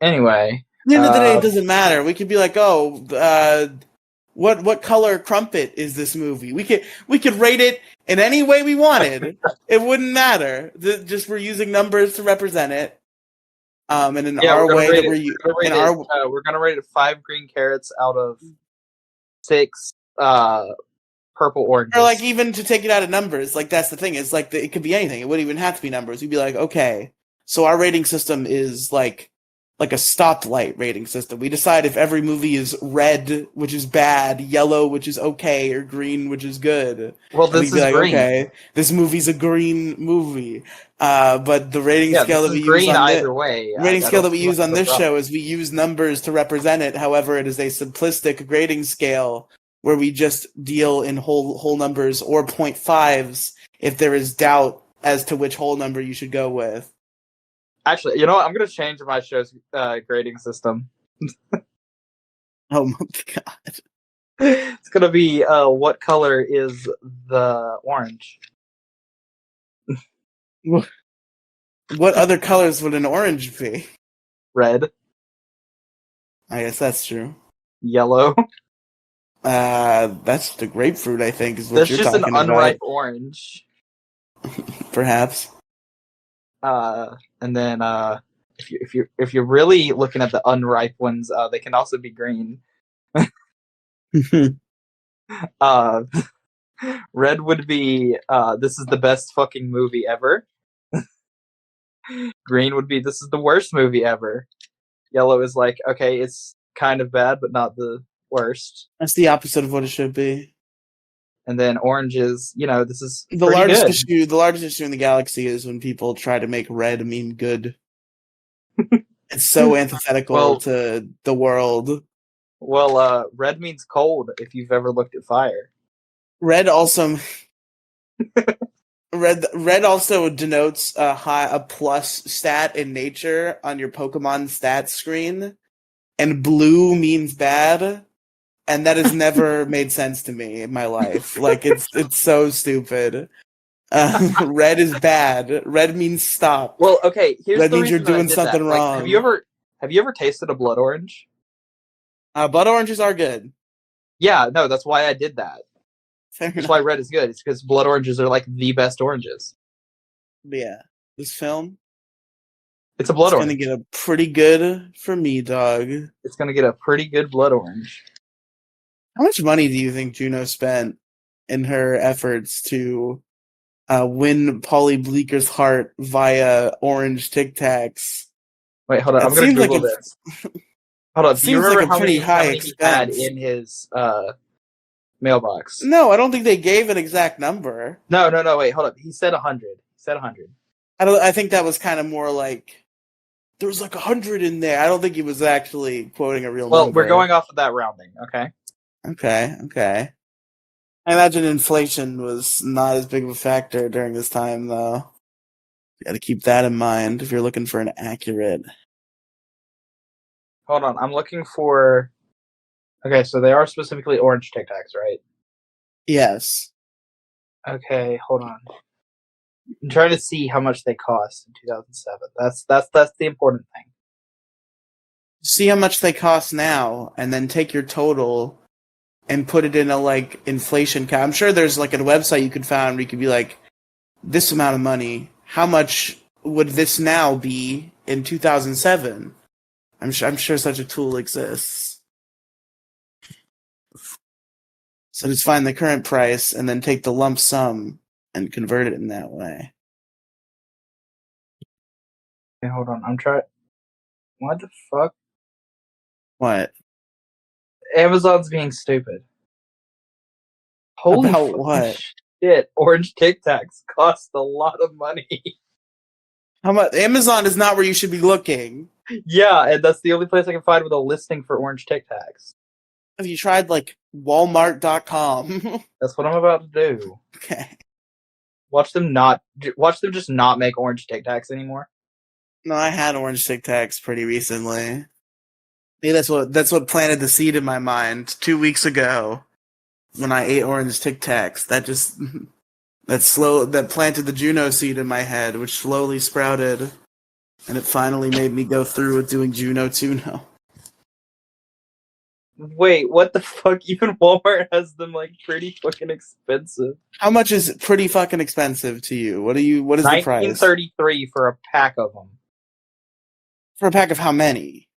Anyway. At the end of the day, it doesn't matter. We could be like, oh, what color crumpet is this movie? We could rate it in any way we wanted. It wouldn't matter. Just we're using numbers to represent it. And in our way that we're gonna rate it 5 green carrots out of 6 purple oranges. Or like even to take it out of numbers, like that's the thing. It's like it could be anything. It wouldn't even have to be numbers. We'd be like, okay, so our rating system is like a stoplight rating system. We decide if every movie is red, which is bad, yellow, which is okay, or green, which is good. Well, And this we'd be is like, green. okay, this movie's a green movie. But the rating Yeah, scale this that we is use green on this either way. rating I scale don't that we see much use on of a this problem. show is we use numbers to represent it. However, it is a simplistic grading scale where we just deal in whole numbers or 0.5s if there is doubt as to which whole number you should go with. Actually, you know what? I'm going to change my show's grading system. Oh my god. It's going to be what color is the orange? What other colors would an orange be? Red, I guess that's true. yellow. That's the grapefruit, I think, is what That's you're just an talking about. unripe orange. Perhaps. And then if you're really looking at the unripe ones, they can also be green. Uh, red would be this is the best fucking movie ever. Green would be this is the worst movie ever. Yellow is like, okay, it's kind of bad, but not the worst. That's the opposite of what it should be. And then orange is, this is The pretty largest good. the largest issue in the galaxy is when people try to make red mean good. It's so antithetical to the world. Well, red means cold if you've ever looked at fire. Red also red also denotes a plus stat in nature on your Pokemon stats screen, and blue means bad, and that has never made sense to me in my life. Like it's so stupid. Red is bad. Red means stop. Well, okay, here's Red the means you're reason that I doing did that. something Like, wrong. have you ever tasted a blood orange? Blood oranges are good. Yeah, no, that's why I did that. Fair That's enough. why red is good. It's because blood oranges are like the best oranges. But yeah, this film It's a blood is orange. gonna get a pretty good for me, dog. It's gonna get a pretty good blood orange. How much money do you think Juno spent in her efforts to win Polly Bleeker's heart via orange Tic Tacs? Wait, hold on. That I'm gonna seems like Google a this. Hold on. Do you seems like remember a pretty how high many he had expense. in his mailbox? No, I don't think they gave an exact number. No. Wait, hold up. He said 100. He said 100. I think that was kind of more like there was like 100 in there. I don't think he was actually quoting a real number. Well, we're going off of that rounding, okay? Okay. I imagine inflation was not as big of a factor during this time, though. You got to keep that in mind if you're looking for an accurate. Hold on. I'm looking for. Okay, so they are specifically orange Tic Tacs, right? Yes. Okay, hold on. I'm trying to see how much they cost in 2007. That's the important thing. See how much they cost now, and then take your total and put it in a like inflation count. I'm sure there's like a website you could find where you could be like, this amount of money. How much would this now be in 2007? I'm sure such a tool exists. So just find the current price and then take the lump sum and convert it in that way. Okay, hold on. I'm trying. What the fuck? What? Amazon's being stupid. Holy About what? shit! Orange Tic Tacs cost a lot of money. How much? Amazon is not where you should be looking. Yeah, and that's the only place I can find with a listing for orange Tic Tacs. Have you tried like Walmart.com? That's what I'm about to do. Okay. Watch them just not make orange Tic Tacs anymore. No, I had orange Tic Tacs pretty recently. Maybe that's what planted the seed in my mind 2 weeks ago when I ate orange Tic Tacs. That planted the Juno seed in my head, which slowly sprouted, and it finally made me go through with doing Juno Tuno. Wait, what the fuck? Even Walmart has them like pretty fucking expensive. How much is pretty fucking expensive to you? What is the price? $19.33 for a pack of them. For a pack of how many?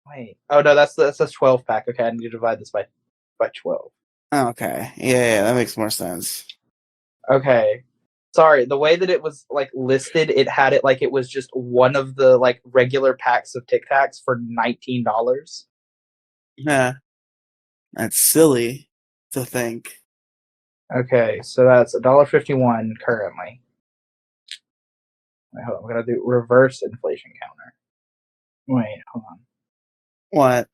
Wait. Oh no, that's a 12 pack. Okay, I need to divide this by 12. Okay. Yeah, that makes more sense. Okay. Sorry, the way that it was like listed, it had it like it was just one of the like regular packs of Tic Tacs for $19. Yeah. That's silly to think. Okay, so that's $1.51 currently. Wait, hold on, we're gonna do reverse inflation counter. Wait, hold on. What?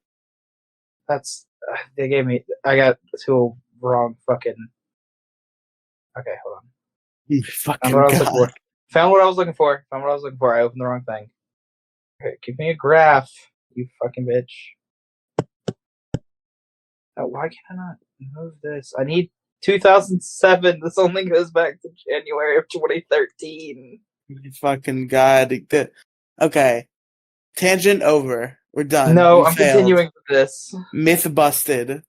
That's they gave me. I got two wrong fucking. Okay, hold on. Found what Fucking I was looking God. for. Found what I was looking for. Found what I was looking for. I opened the wrong thing. Okay, give me a graph, you fucking bitch. Oh, why can I not move this? I need 2007. This only goes back to January of 2013. Fucking God. Okay. Tangent over. We're done. No, You I'm failed. continuing with this. Myth busted.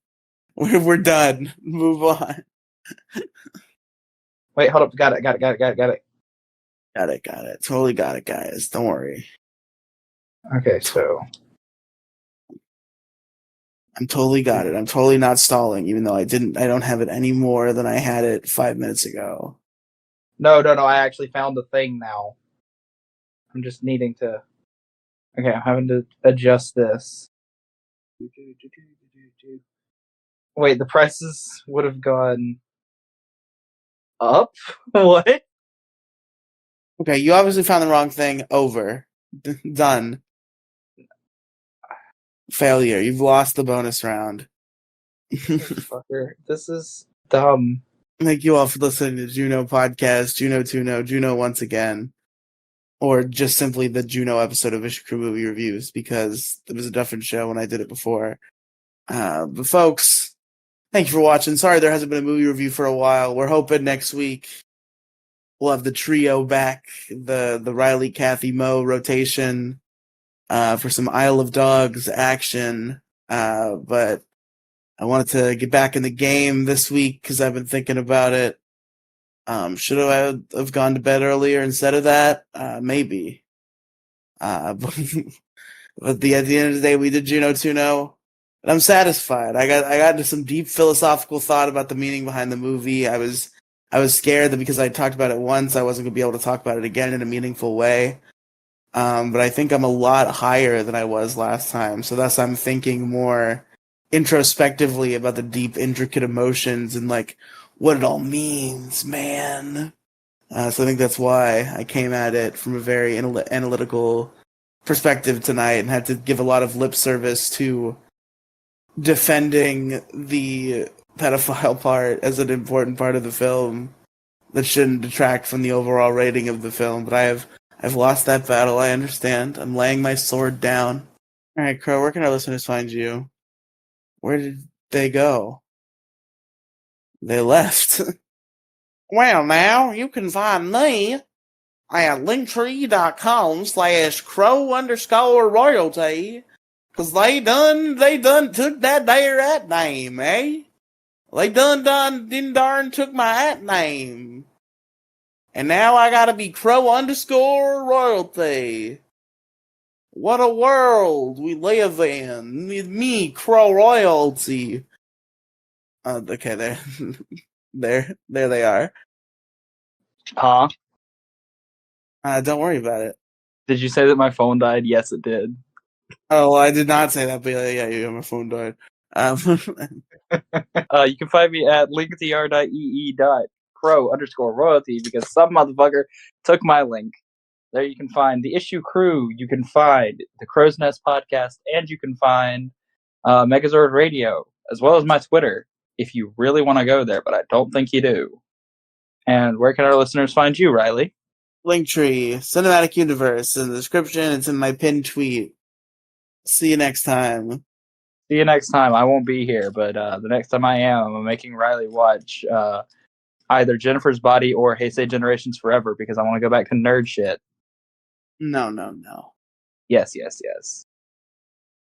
We're done. Move on. Wait, hold up. Got it. Got it. Got it. Totally got it, guys. Don't worry. Okay, so I'm totally got it. I'm totally not stalling, even though I don't have it any more than I had it 5 minutes ago. no. I actually found the thing now. I'm just needing to. Okay, I'm having to adjust this. Wait, the prices would have gone up? What? Okay, you obviously found the wrong thing. Over. Done. Failure. You've lost the bonus round. Fucker. This is dumb. Thank you all for listening to Juno podcast, Juno Tuno, Juno once again, or just simply the Juno episode of Issue Crew Movie Reviews, because it was a different show when I did it before. But folks, thank you for watching. Sorry there hasn't been a movie review for a while. We're hoping next week we'll have the trio back, the Riely, Kathy, Mo rotation, for some Isle of Dogs action. But I wanted to get back in the game this week because I've been thinking about it. Should I have gone to bed earlier instead of that? Maybe. But at the end of the day, we did Juno Tuno, and I'm satisfied. I got into some deep philosophical thought about the meaning behind the movie. I was scared that because I talked about it once, I wasn't gonna be able to talk about it again in a meaningful way. But I think I'm a lot higher than I was last time, so thus I'm thinking more introspectively about the deep, intricate emotions and like what it all means, man. So I think that's why I came at it from a very analytical perspective tonight and had to give a lot of lip service to defending the pedophile part as an important part of the film that shouldn't detract from the overall rating of the film. But I've lost that battle. I understand. I'm laying my sword down. All right, Crow. Where can our listeners find you? Where did they go? They left. Well, now you can find me at linktree.com/crow_royalty. Cause they done took that there at name, eh? They done took my at name. And now I gotta be crow_royalty. What a world we live in. Me, crow royalty. Okay, there. there they are. Huh? Don't worry about it. Did you say that my phone died? Yes, it did. Oh, well, I did not say that, but yeah, my phone died. You can find me at linktr.ee.crow_royalty because some motherfucker took my link. There you can find the Issue Crew, you can find the Crow's Nest podcast, and you can find Megazord Radio, as well as my Twitter, if you really want to go there, but I don't think you do. And where can our listeners find you, Riely? Linktree, Cinematic Universe, in the description. It's in my pinned tweet. See you next time. See you next time. I won't be here, but the next time I am, I'm making Riely watch either Jennifer's Body or Heisei Generations Forever because I want to go back to nerd shit. No. Yes.